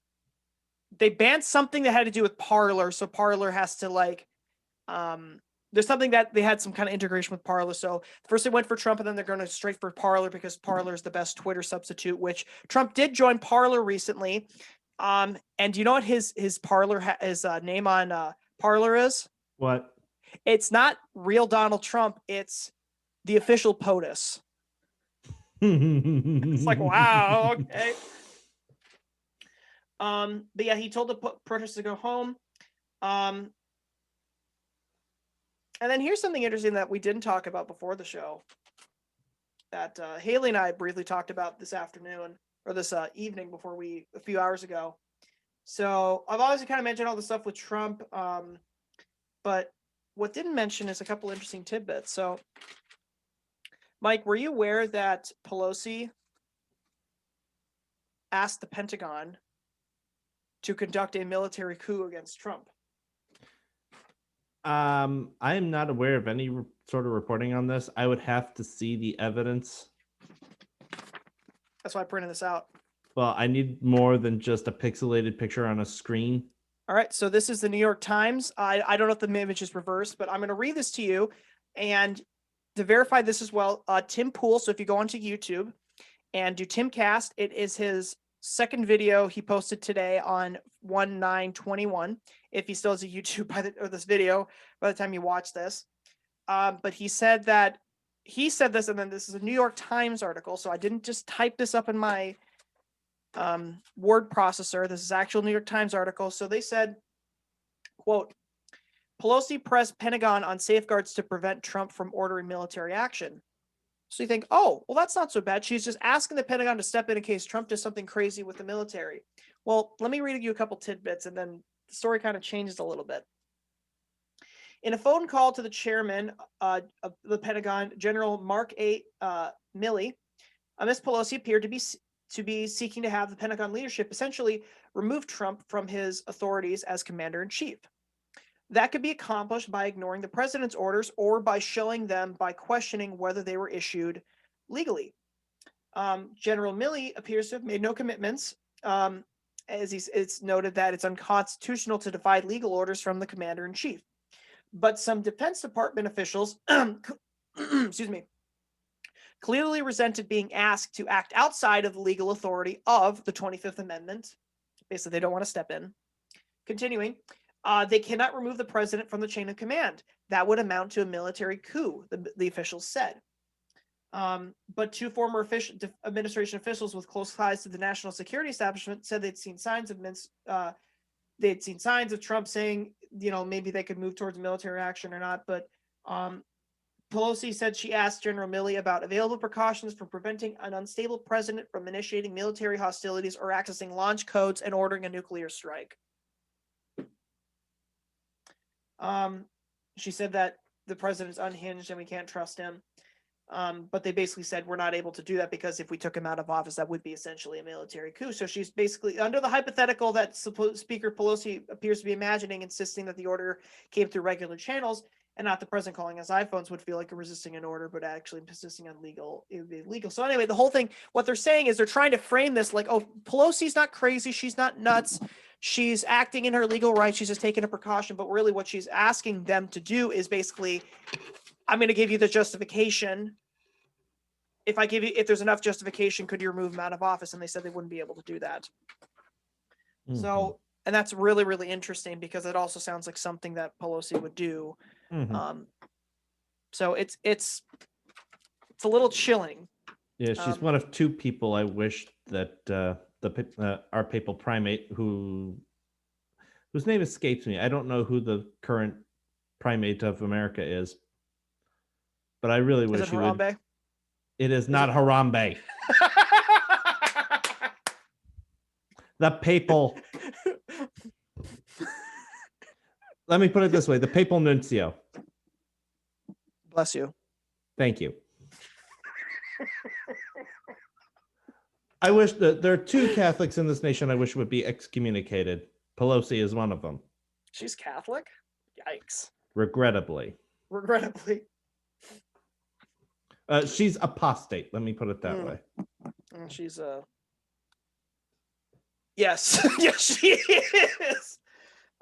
something that had to do with Parler. So Parler has to there's something that they had some kind of integration with Parler. So first they went for Trump, and then they're going to straight for Parler because Parler is the best Twitter substitute, which Trump did join Parler recently. And do you know what his Parler his name on Parler is? What? It's not real Donald Trump. It's the official POTUS. It's like, wow, okay. But yeah, he told the protesters to go home. And then here's something interesting that we didn't talk about before the show, that Haley and I briefly talked about this afternoon, or this evening a few hours ago. So I've obviously kind of mentioned all the stuff with Trump, but what didn't mention is a couple interesting tidbits. So, Mike, were you aware that Pelosi asked the Pentagon to conduct a military coup against Trump? I am not aware of any sort of reporting on this. I would have to see the evidence. That's why I printed this out. Well, I need more than just a pixelated picture on a screen. All right, so this is the New York Times. I don't know if the image is reversed, but I'm going to read this to you. And to verify this as well, Tim Pool, so if you go onto YouTube and do Timcast, it is his second video he posted today on 1/9/21. If he still has a YouTube this video by the time you watch this. But he said this, and then this is a New York Times article, so I didn't just type this up in my word processor. This is actual New York Times article. So they said, quote, Pelosi pressed Pentagon on safeguards to prevent Trump from ordering military action. So you think, oh, well, that's not so bad. She's just asking the Pentagon to step in case Trump does something crazy with the military. Well, let me read you a couple tidbits, and then the story kind of changes a little bit. In a phone call to the chairman of the Pentagon, General Mark A. Milley, Ms. Pelosi appeared to be seeking to have the Pentagon leadership essentially remove Trump from his authorities as commander-in-chief. That could be accomplished by ignoring the president's orders or by showing them by questioning whether they were issued legally. General Milley appears to have made no commitments, as it's noted that it's unconstitutional to divide legal orders from the commander-in-chief. But some Defense Department officials, excuse me, clearly resented being asked to act outside of the legal authority of the 25th Amendment. Basically, they don't want to step in. Continuing, they cannot remove the president from the chain of command. That would amount to a military coup, the officials said. But two former administration officials with close ties to the national security establishment said they'd seen signs of Trump saying, maybe they could move towards military action or not. But Pelosi said she asked General Milley about available precautions for preventing an unstable president from initiating military hostilities or accessing launch codes and ordering a nuclear strike. She said that the president's unhinged and we can't trust him. But they basically said we're not able to do that because if we took him out of office, that would be essentially a military coup. So she's basically under the hypothetical that Speaker Pelosi appears to be imagining, insisting that the order came through regular channels and not the president calling his iPhones would feel like resisting an order, but actually insisting on legal, it would be legal. So anyway, the whole thing, what they're saying is they're trying to frame this like, oh, Pelosi's not crazy. She's not nuts. She's acting in her legal rights. She's just taking a precaution. But really what she's asking them to do is basically, I'm going to give you the justification. If there's enough justification, could you remove him out of office? And they said they wouldn't be able to do that. Mm-hmm. So, and that's really, really interesting because it also sounds like something that Pelosi would do. Mm-hmm. So it's a little chilling. Yeah, she's one of two people I wish that our papal primate whose name escapes me. I don't know who the current primate of America is. but I really Is wish it he would. Harambe? It is not Harambe. The papal. Let me put it this way: the papal nuncio. Bless you. Thank you. I wish that there are two Catholics in this nation I wish would be excommunicated. Pelosi is one of them. She's Catholic? Yikes. Regrettably. Regrettably. She's apostate. Let me put it that way. She's Yes. Yes, she is.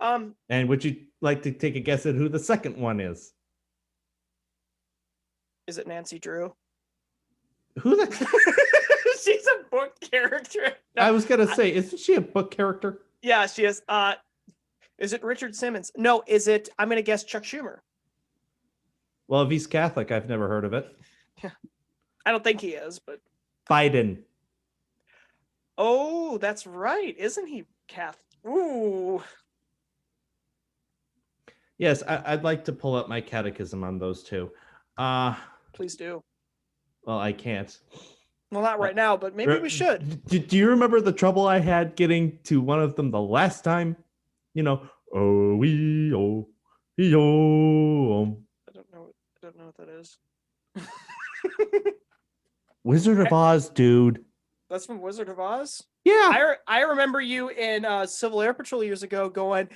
And would you like to take a guess at who the second one is? Is it Nancy Drew? Who the? She's a book character. No, I was gonna say, isn't she a book character? Yeah, she is. Is it Richard Simmons? No, is it? I'm gonna guess Chuck Schumer. Well, if he's Catholic, I've never heard of it. Yeah, I don't think he is, but Biden. Oh, that's right. Isn't he Catholic? Ooh. Yes, I'd like to pull up my catechism on those two. Please do. Well, I can't. Well, not right now, but maybe we should. Do you remember the trouble I had getting to one of them the last time? You know, I don't know what that is. Wizard of Oz, dude. That's from Wizard of Oz? Yeah. I remember you in Civil Air Patrol years ago going,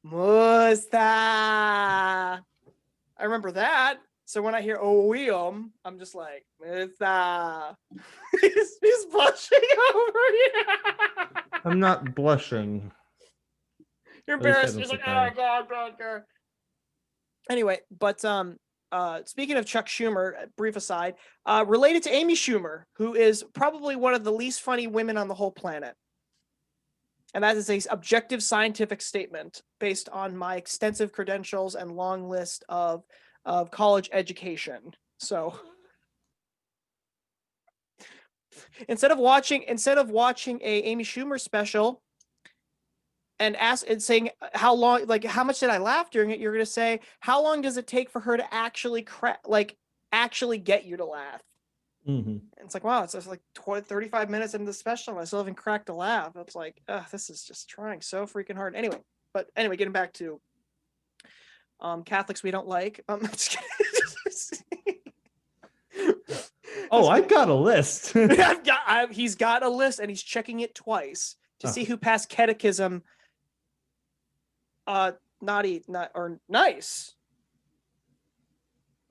Musta. I remember that. So when I hear William, I'm just like, Musta. he's blushing over here. I'm not blushing. You're embarrassed. You're like, oh God. Anyway, but speaking of Chuck Schumer, brief aside, related to Amy Schumer, who is probably one of the least funny women on the whole planet. And that is a objective scientific statement based on my extensive credentials and long list of college education. So instead of watching a Amy Schumer special and saying how long, like how much did I laugh during it, you're going to say, how long does it take for her to actually actually get you to laugh? Mm-hmm. It's like, wow, it's just like 35 minutes into the special and I still haven't cracked a laugh. It's like, this is just trying so freaking hard. Anyway, getting back to Catholics we don't like. Oh, I've got a list. He's got a list and he's checking it twice to see who passed catechism nice.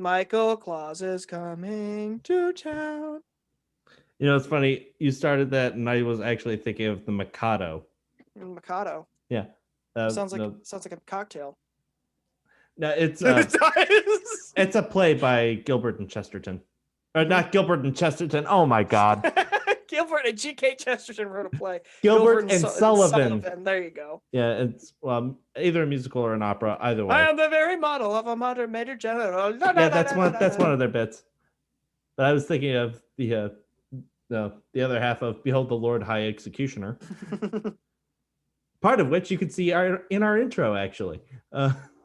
Michael Claus is coming to town. You know, it's funny. You started that, and I was actually thinking of the Mikado. Mikado. Yeah. Sounds like a cocktail. No, it's it's a play by Gilbert and Chesterton. Or not Gilbert and Chesterton. Oh my God. Gilbert and G.K. Chesterton wrote a play. Gilbert and Sullivan. There you go. Yeah, it's either a musical or an opera. Either way. I am the very model of a modern major general. That's one of their bits. But I was thinking of the other half of Behold the Lord High Executioner. Part of which you could see in our intro, actually.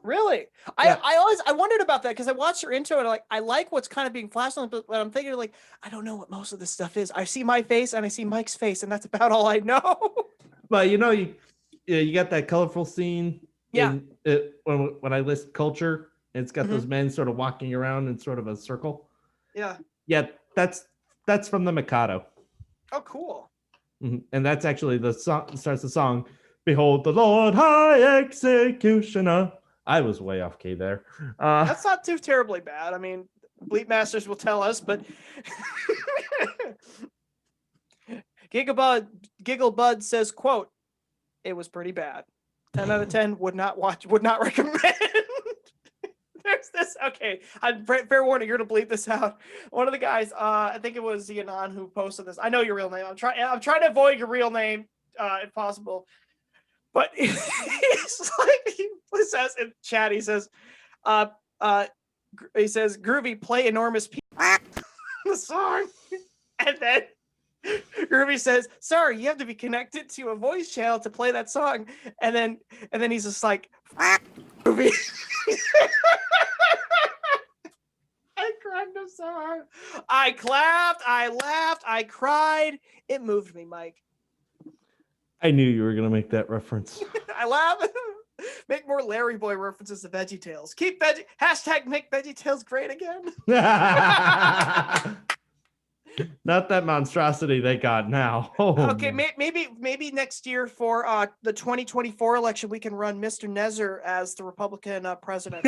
Really? Yeah. I wondered about that because I watched your intro and I like what's kind of being flashed on, but I'm thinking like, I don't know what most of this stuff is. I see my face and I see Mike's face, and that's about all I know. But you got that colorful scene. Yeah. When I list culture, it's got those men sort of walking around in sort of a circle. Yeah. Yeah, that's from the Mikado. Oh, cool. Mm-hmm. And that's actually the song. Starts the song. Behold the Lord High Executioner. I was way off key there. That's not too terribly bad. I mean, Bleep Masters will tell us, but Gigglebud says, quote, it was pretty bad. 10 out of 10 would not recommend. There's this. Okay, fair warning, you're gonna bleep this out. One of the guys, I think it was Yanan who posted this. I know your real name. I'm trying to avoid your real name if possible. But he's like, he says in chat, he says, Groovy, play Enormous P the song. And then Groovy says, sorry, you have to be connected to a voice channel to play that song. And then he's just like, Groovy. I cracked a was so hard. I clapped, I laughed, I cried. It moved me, Mike. I knew you were going to make that reference. I laugh. Make more Larry Boy references to VeggieTales. Hashtag make VeggieTales great again. Not that monstrosity they got now. Oh, okay, maybe next year for the 2024 election, we can run Mr. Nezzar as the Republican president.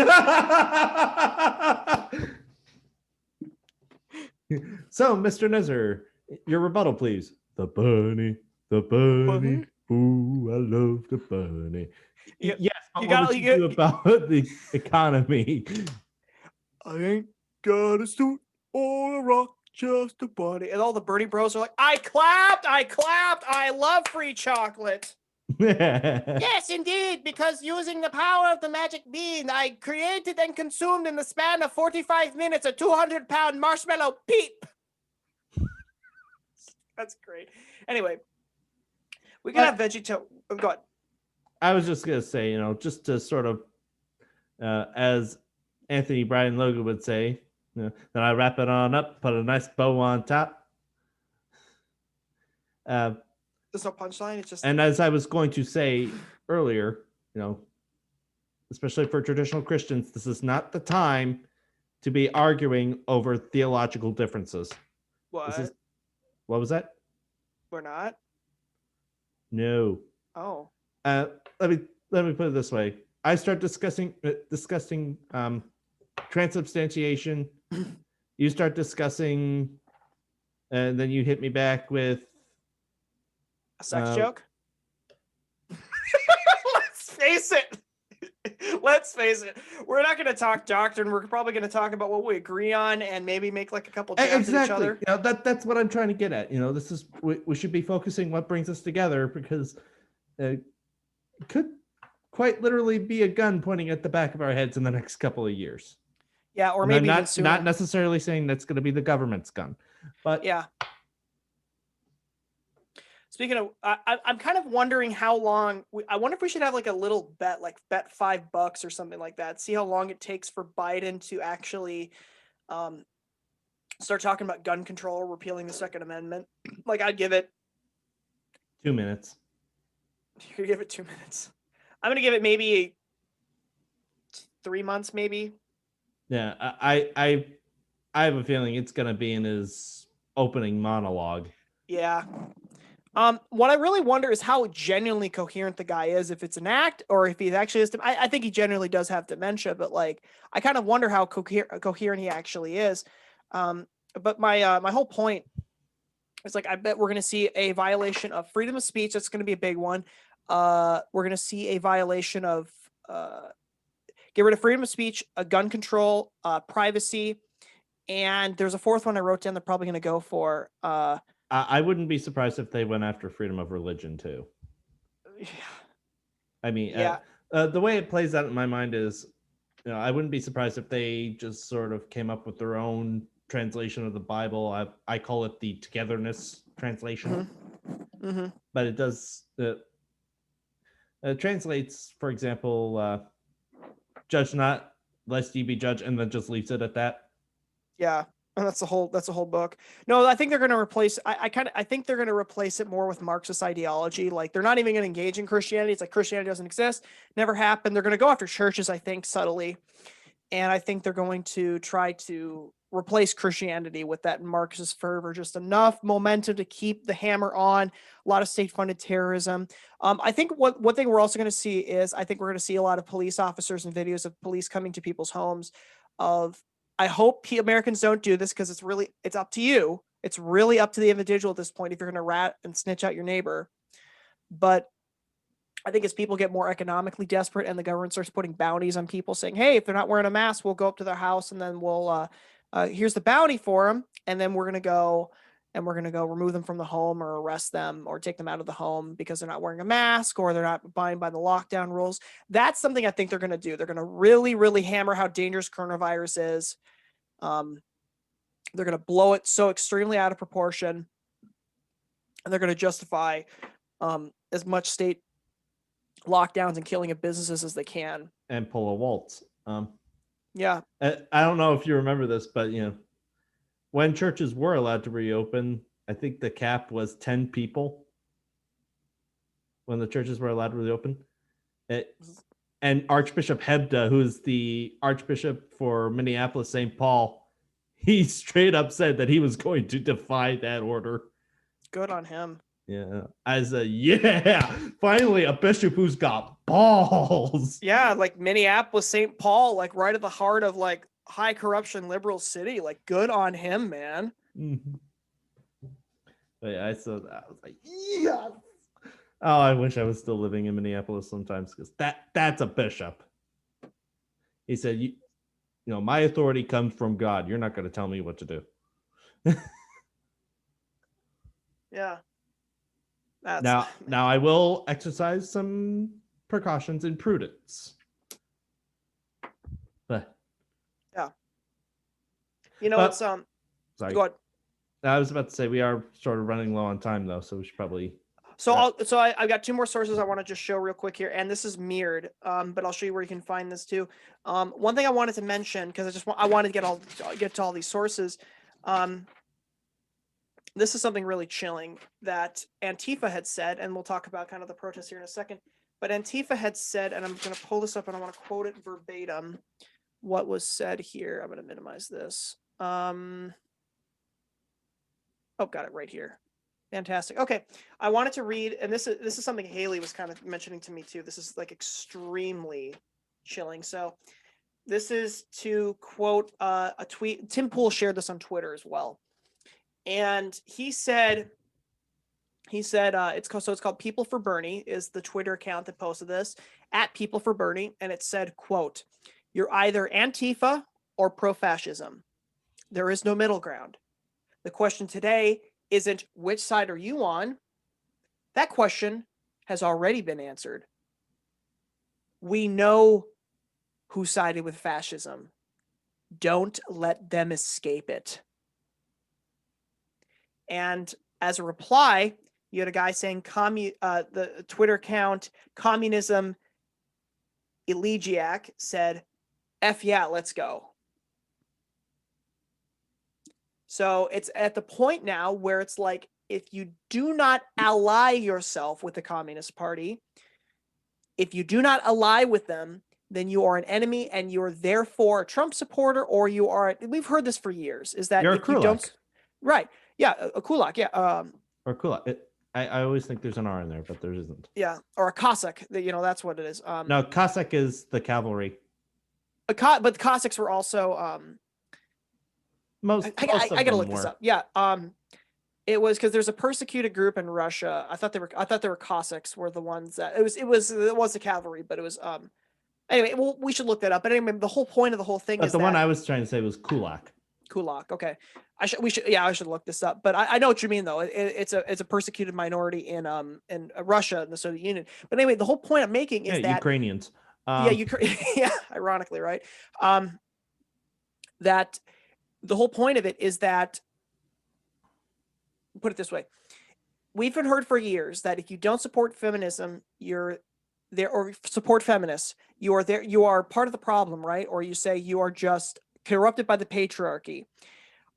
So, Mr. Nezzar, your rebuttal, please. The bunny. Ooh, I love the bunny. Yes, but what would you do about the economy? I ain't got a suit or a rock, just a bunny. And all the Bernie bros are like, I clapped, I love free chocolate. Yes, indeed, because using the power of the magic bean, I created and consumed in the span of 45 minutes a 200-pound marshmallow peep. That's great. Anyway, we can have VeggieTales. Go ahead. I was just going to say, just to sort of, as Anthony Bryan Logan would say, then I wrap it on up, put a nice bow on top. There's no punchline. It's just. And as I was going to say earlier, especially for traditional Christians, this is not the time to be arguing over theological differences. What? What was that? We're not. No. Oh. Let me put it this way. I start discussing transubstantiation. You start discussing, and then you hit me back with a sex joke. Let's face it. We're not going to talk doctrine. We're probably going to talk about what we agree on and maybe make like a couple jabs at each other. That's what I'm trying to get at. This is we should be focusing what brings us together, because it could quite literally be a gun pointing at the back of our heads in the next couple of years. Yeah, or maybe even sooner. Not necessarily saying that's going to be the government's gun, but yeah. Speaking of, I'm kind of wondering how long. I wonder if we should have like a little bet, like bet $5 or something like that. See how long it takes for Biden to actually start talking about gun control or repealing the Second Amendment. Like, I'd give it 2 minutes. You could give it 2 minutes. I'm gonna give it maybe 3 months, maybe. Yeah, I have a feeling it's gonna be in his opening monologue. Yeah. What I really wonder is how genuinely coherent the guy is, if it's an act or if he actually is. I think he genuinely does have dementia, but like, I kind of wonder how coherent he actually is. But my whole point is, like, I bet we're going to see a violation of freedom of speech. That's going to be a big one. We're going to see a violation of get rid of freedom of speech, gun control, privacy, and there's a fourth one I wrote down. They're probably going to go for. I wouldn't be surprised if they went after freedom of religion too. Yeah. I mean, the way it plays out in my mind is, I wouldn't be surprised if they just sort of came up with their own translation of the Bible. I call it the Togetherness translation. Mm-hmm. Mm-hmm. But it does translates, for example, judge not lest ye be judged, and then just leaves it at that. Yeah. That's a whole book. No, I think they're going to replace. I think they're going to replace it more with Marxist ideology. Like, they're not even going to engage in Christianity. It's like Christianity doesn't exist, never happened. They're going to go after churches, I think, subtly, and I think they're going to try to replace Christianity with that Marxist fervor. Just enough momentum to keep the hammer on. A lot of state-funded terrorism. I think one thing we're also going to see is, I think we're going to see a lot of police officers and videos of police coming to people's homes. I hope Americans don't do this, because it's up to you. It's really up to the individual at this point if you're going to rat and snitch out your neighbor. But I think as people get more economically desperate and the government starts putting bounties on people, saying, hey, if they're not wearing a mask, we'll go up to their house and then we'll here's the bounty for them, and then we're going to go remove them from the home or arrest them or take them out of the home because they're not wearing a mask or they're not abiding by the lockdown rules. That's something I think they're going to do. They're going to really, really hammer how dangerous coronavirus is. They're going to blow it so extremely out of proportion, and they're going to justify as much state lockdowns and killing of businesses as they can. And pull a waltz. Yeah. I don't know if you remember this, but when churches were allowed to reopen, I think the cap was 10 people when the churches were allowed to reopen. And Archbishop Hebda, who's the Archbishop for Minneapolis St. Paul, he straight up said that he was going to defy that order. Good on him. Yeah. Finally a bishop who's got balls. Yeah, like Minneapolis St. Paul, like right at the heart of like high corruption liberal city. Like, good on him, man. Mm-hmm. But yeah, I saw that. I was like, yes. Oh, I wish I was still living in Minneapolis sometimes, because that's a bishop. He said, you know, my authority comes from God. You're not going to tell me what to do. Yeah. Now I will exercise some precautions and prudence. But yeah. You know, it's sorry. Go ahead. I was about to say we are sort of running low on time though, so we should probably. So I've got two more sources I want to just show real quick here, and this is mirrored, but I'll show you where you can find this too. One thing I wanted to mention, because I wanted to get to all these sources. This is something really chilling that Antifa had said, and we'll talk about kind of the protests here in a second. But Antifa had said, and I'm going to pull this up and I want to quote it verbatim. What was said here? I'm going to minimize this. Oh, got it right here. Fantastic. Okay, I wanted to read, and this is something Haley was kind of mentioning to me too. This is like extremely chilling. So this is to quote a tweet. Tim Pool shared this on Twitter as well, and he said it's called People for Bernie is the Twitter account that posted this, at People for Bernie, and it said, quote, "You're either Antifa or pro-fascism. There is no middle ground. The question today isn't which side are you on? That question has already been answered. We know who sided with fascism. Don't let them escape it." And as a reply, you had a guy saying, the Twitter account, Communism Elegiac, said, "F yeah, let's go." So it's at the point now where it's like, if you do not ally yourself with the Communist Party, if you do not ally with them, then you are an enemy, and you're therefore a Trump supporter, or you are. We've heard this for years. Is that you're if you don't, right? Yeah, a kulak. Yeah, or kulak. I always think there's an R in there, but there isn't. Yeah, or a Cossack. You know, that's what it is. No, Cossack is the cavalry. But the Cossacks were also. Most I gotta look this up. Yeah. It was because there's a persecuted group in Russia. I thought they were Cossacks were the ones that it was the cavalry, but it was anyway. Well, we should look that up. But anyway, the whole point of the whole thing is the one I was trying to say was kulak. Kulak. Okay, I should look this up. But I know what you mean though. It's a persecuted minority in Russia and the Soviet Union. But anyway, the whole point I'm making is that Ukrainians. Yeah, ironically, right? That the whole point of it is that, put it this way, we've been heard for years that if you don't support feminism, you're there, or support feminists, you are there, you are part of the problem, right? Or you say you are just corrupted by the patriarchy,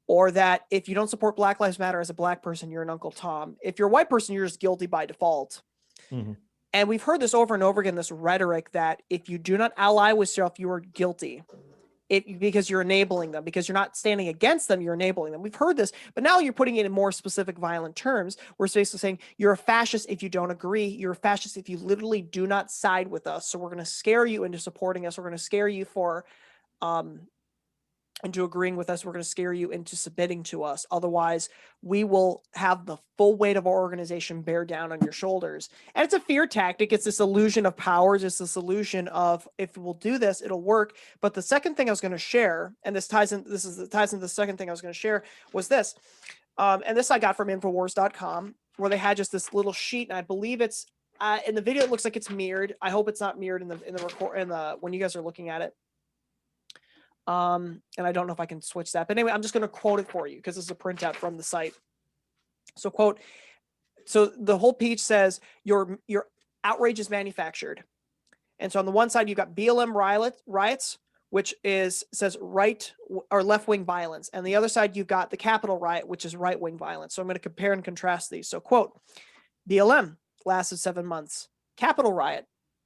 or that if you don't support Black Lives Matter as a Black person, you're an Uncle Tom. If you're a white person, you're just guilty by default. Mm-hmm. And we've heard this over and over again, this rhetoric that if you do not ally with yourself, you are guilty. Because you're enabling them, because you're not standing against them, you're enabling them. We've heard this, but now you're putting it in more specific, violent terms. We're basically saying you're a fascist if you don't agree. You're a fascist if you literally do not side with us. So we're going to scare you into supporting us. We're going to scare you into agreeing with us. We're going to scare you into submitting to us. Otherwise, we will have the full weight of our organization bear down on your shoulders. And it's a fear tactic. It's this illusion of powers. It's this illusion of, if we'll do this, it'll work. But the second thing I was going to share, and this ties into the second thing I was going to share, was this. And this I got from Infowars.com, where they had just this little sheet, and I believe it's in the video. It looks like it's mirrored. I hope it's not mirrored in the when you guys are looking at it. And I don't know if I can switch that, but anyway, I'm just going to quote it for you because this is a printout from the site. So quote, so the whole page says your outrage is manufactured. And so on the one side, you've got BLM riots, which says right or left-wing violence. And the other side, you've got the Capitol riot, which is right-wing violence. So I'm going to compare and contrast these. So, quote, BLM lasted 7 months. Capitol riot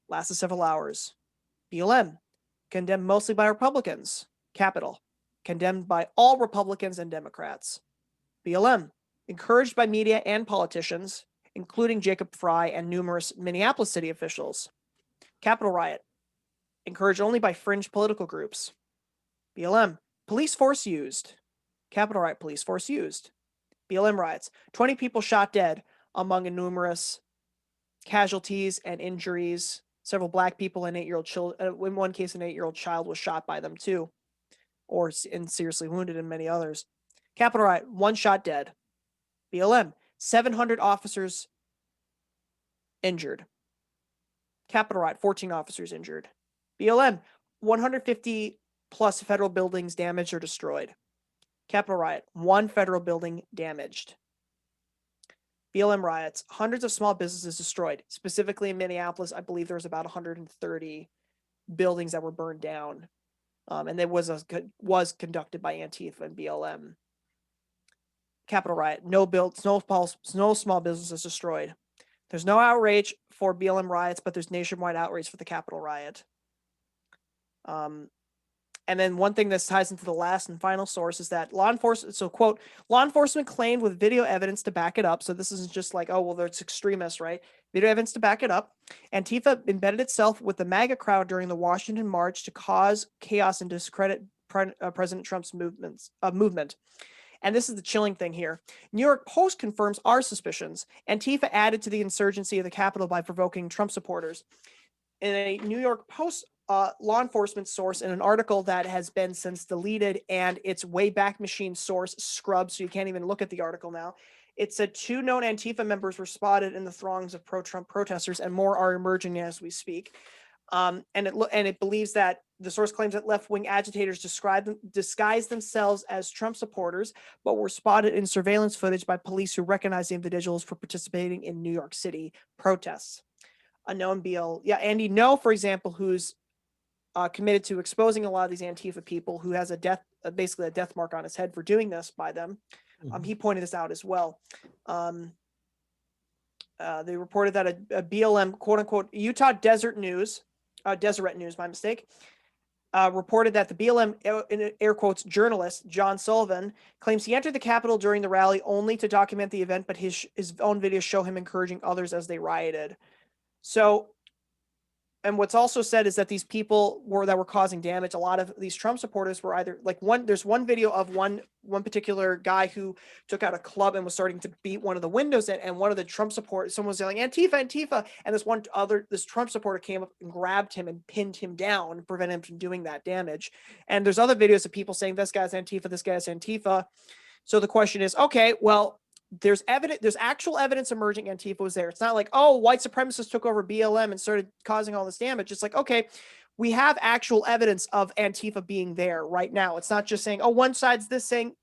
lasted several hours. BLM condemned mostly by Republicans. Capitol condemned by all Republicans and Democrats. BLM encouraged by media and politicians, including Jacob Fry and numerous Minneapolis city officials. Capitol riot encouraged only by fringe political groups. BLM, police force used. Capitol riot, police force used. BLM riots, 20 people shot dead, among numerous casualties and injuries. Several black people and 8-year-old children. In one case, an 8-year-old child was shot by them too, and seriously wounded in many others. Capitol riot, 1 shot dead. BLM, 700 officers injured. Capitol riot, 14 officers injured. BLM, 150 plus federal buildings damaged or destroyed. Capitol riot, 1 federal building damaged. BLM riots, hundreds of small businesses destroyed. Specifically in Minneapolis, I believe there was about 130 buildings that were burned down. And it was conducted by Antifa and BLM. Capitol riot, no small businesses destroyed. There's no outrage for BLM riots, but there's nationwide outrage for the Capitol riot. And then one thing that ties into the last and final source is that law enforcement, so quote, law enforcement claimed with video evidence to back it up. So this isn't just like, oh, well, there's extremists, right? Video evidence to back it up. Antifa embedded itself with the MAGA crowd during the Washington March to cause chaos and discredit President Trump's movement. And this is the chilling thing here. New York Post confirms our suspicions. Antifa added to the insurgency of the Capitol by provoking Trump supporters. In a New York Post law enforcement source, in an article that has been since deleted and its Wayback Machine source scrubbed, so you can't even look at the article now, it said 2 known Antifa members were spotted in the throngs of pro-Trump protesters, and more are emerging as we speak. And it believes that the source claims that left-wing agitators disguised themselves as Trump supporters, but were spotted in surveillance footage by police who recognized the individuals for participating in New York City protests. A known Andy No, for example, who's committed to exposing a lot of these Antifa people, who has basically a death mark on his head for doing this by them. He pointed this out as well. They reported that a BLM, quote unquote, Utah Deseret News, my mistake, reported that the BLM, in air quotes, journalist, John Sullivan, claims he entered the Capitol during the rally only to document the event, but his own videos show him encouraging others as they rioted. So, and what's also said is that these people that were causing damage, a lot of these Trump supporters were either there's one video of one particular guy who took out a club and was starting to beat one of the windows in, and one of the Trump supporters, someone was yelling, Antifa, Antifa. And this Trump supporter came up and grabbed him and pinned him down and prevented him from doing that damage. And there's other videos of people saying, this guy's Antifa, this guy's Antifa. So the question is, okay, well, there's actual evidence emerging Antifa was there. It's not like, oh, white supremacists took over BLM and started causing all this damage. It's like, okay, we have actual evidence of Antifa being there right now. It's not just saying, oh, one side's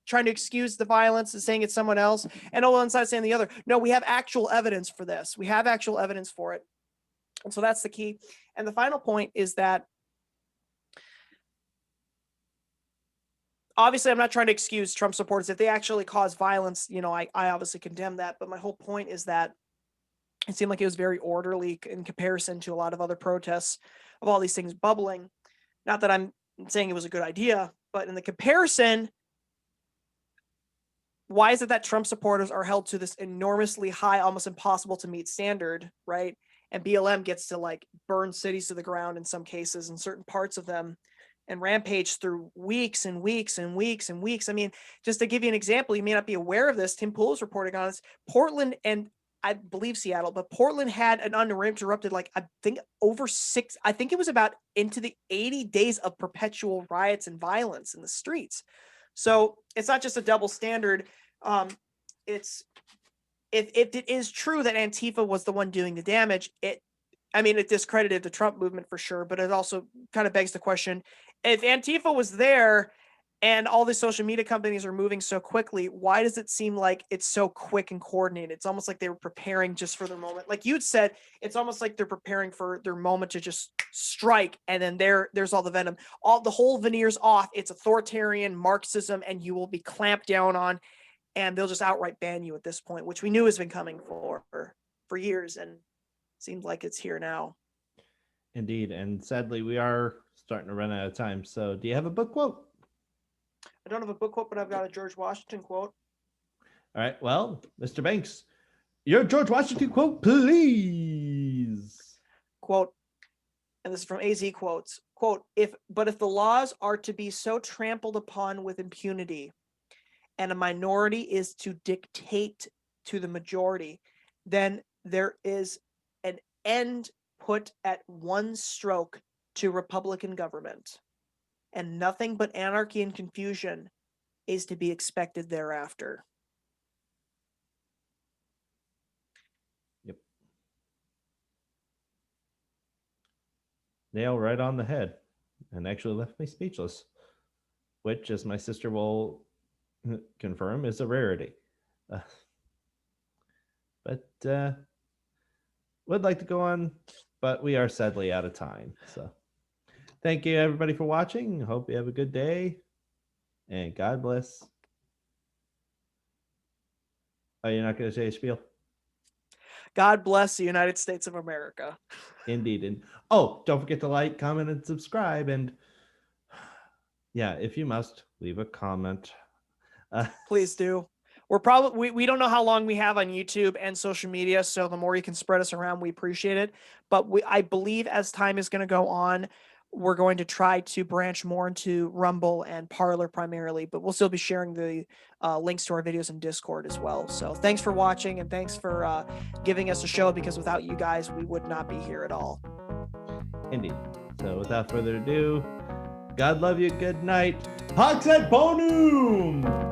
trying to excuse the violence and saying it's someone else, and one side's saying the other. No, we have actual evidence for this. We have actual evidence for it. And so that's the key. And the final point is that obviously, I'm not trying to excuse Trump supporters. If they actually cause violence, I obviously condemn that. But my whole point is that it seemed like it was very orderly in comparison to a lot of other protests of all these things bubbling. Not that I'm saying it was a good idea, but in the comparison, why is it that Trump supporters are held to this enormously high, almost impossible to meet standard, right? And BLM gets to burn cities to the ground in some cases, in certain parts of them, and rampage through weeks and weeks and weeks and weeks. I mean, just to give you an example, you may not be aware of this. Tim Pool is reporting on this. Portland and I believe Seattle, but Portland had an uninterrupted, I think it was about into the 80 days of perpetual riots and violence in the streets. So it's not just a double standard. If it is true that Antifa was the one doing the damage, it discredited the Trump movement for sure, but it also kind of begs the question, if Antifa was there and all the social media companies are moving so quickly. Why does it seem like it's so quick and coordinated? It's almost like they were preparing just for their moment. Like you'd said, it's almost like they're preparing for their moment to just strike, and then there's all the venom. All the whole veneer's off. It's authoritarian Marxism, and you will be clamped down on, and they'll just outright ban you at this point, which we knew has been coming for years, and seems like it's here now. Indeed, and sadly, we are starting to run out of time. So, do you have a book quote? I don't have a book quote, but I've got a George Washington quote. All right. Well, Mr. Benks, your George Washington quote, please. Quote, and this is from AZ Quotes. Quote, if the laws are to be so trampled upon with impunity, and a minority is to dictate to the majority, then there is an end put at one stroke to Republican government, and nothing but anarchy and confusion is to be expected thereafter. Yep. Nail right on the head, and actually left me speechless, which, as my sister will confirm, is a rarity. But would like to go on, but we are sadly out of time. So thank you, everybody, for watching. Hope you have a good day, and God bless. Oh, you're not going to say a spiel? God bless the United States of America. Indeed. And oh, don't forget to like, comment, and subscribe. And yeah, if you must, leave a comment. Please do. We're probably we don't know how long we have on YouTube and social media, so the more you can spread us around, we appreciate it. But I believe as time is going to go on, we're going to try to branch more into Rumble and Parler primarily, but we'll still be sharing the links to our videos in Discord as well. So thanks for watching, and thanks for giving us a show, because without you guys, we would not be here at all. Indeed. So without further ado, God love you. Good night. Hogs et bonum!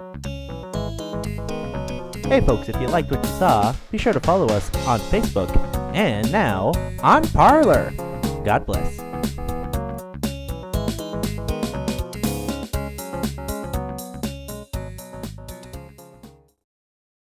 Hey folks, if you liked what you saw, be sure to follow us on Facebook and now on Parler. God bless.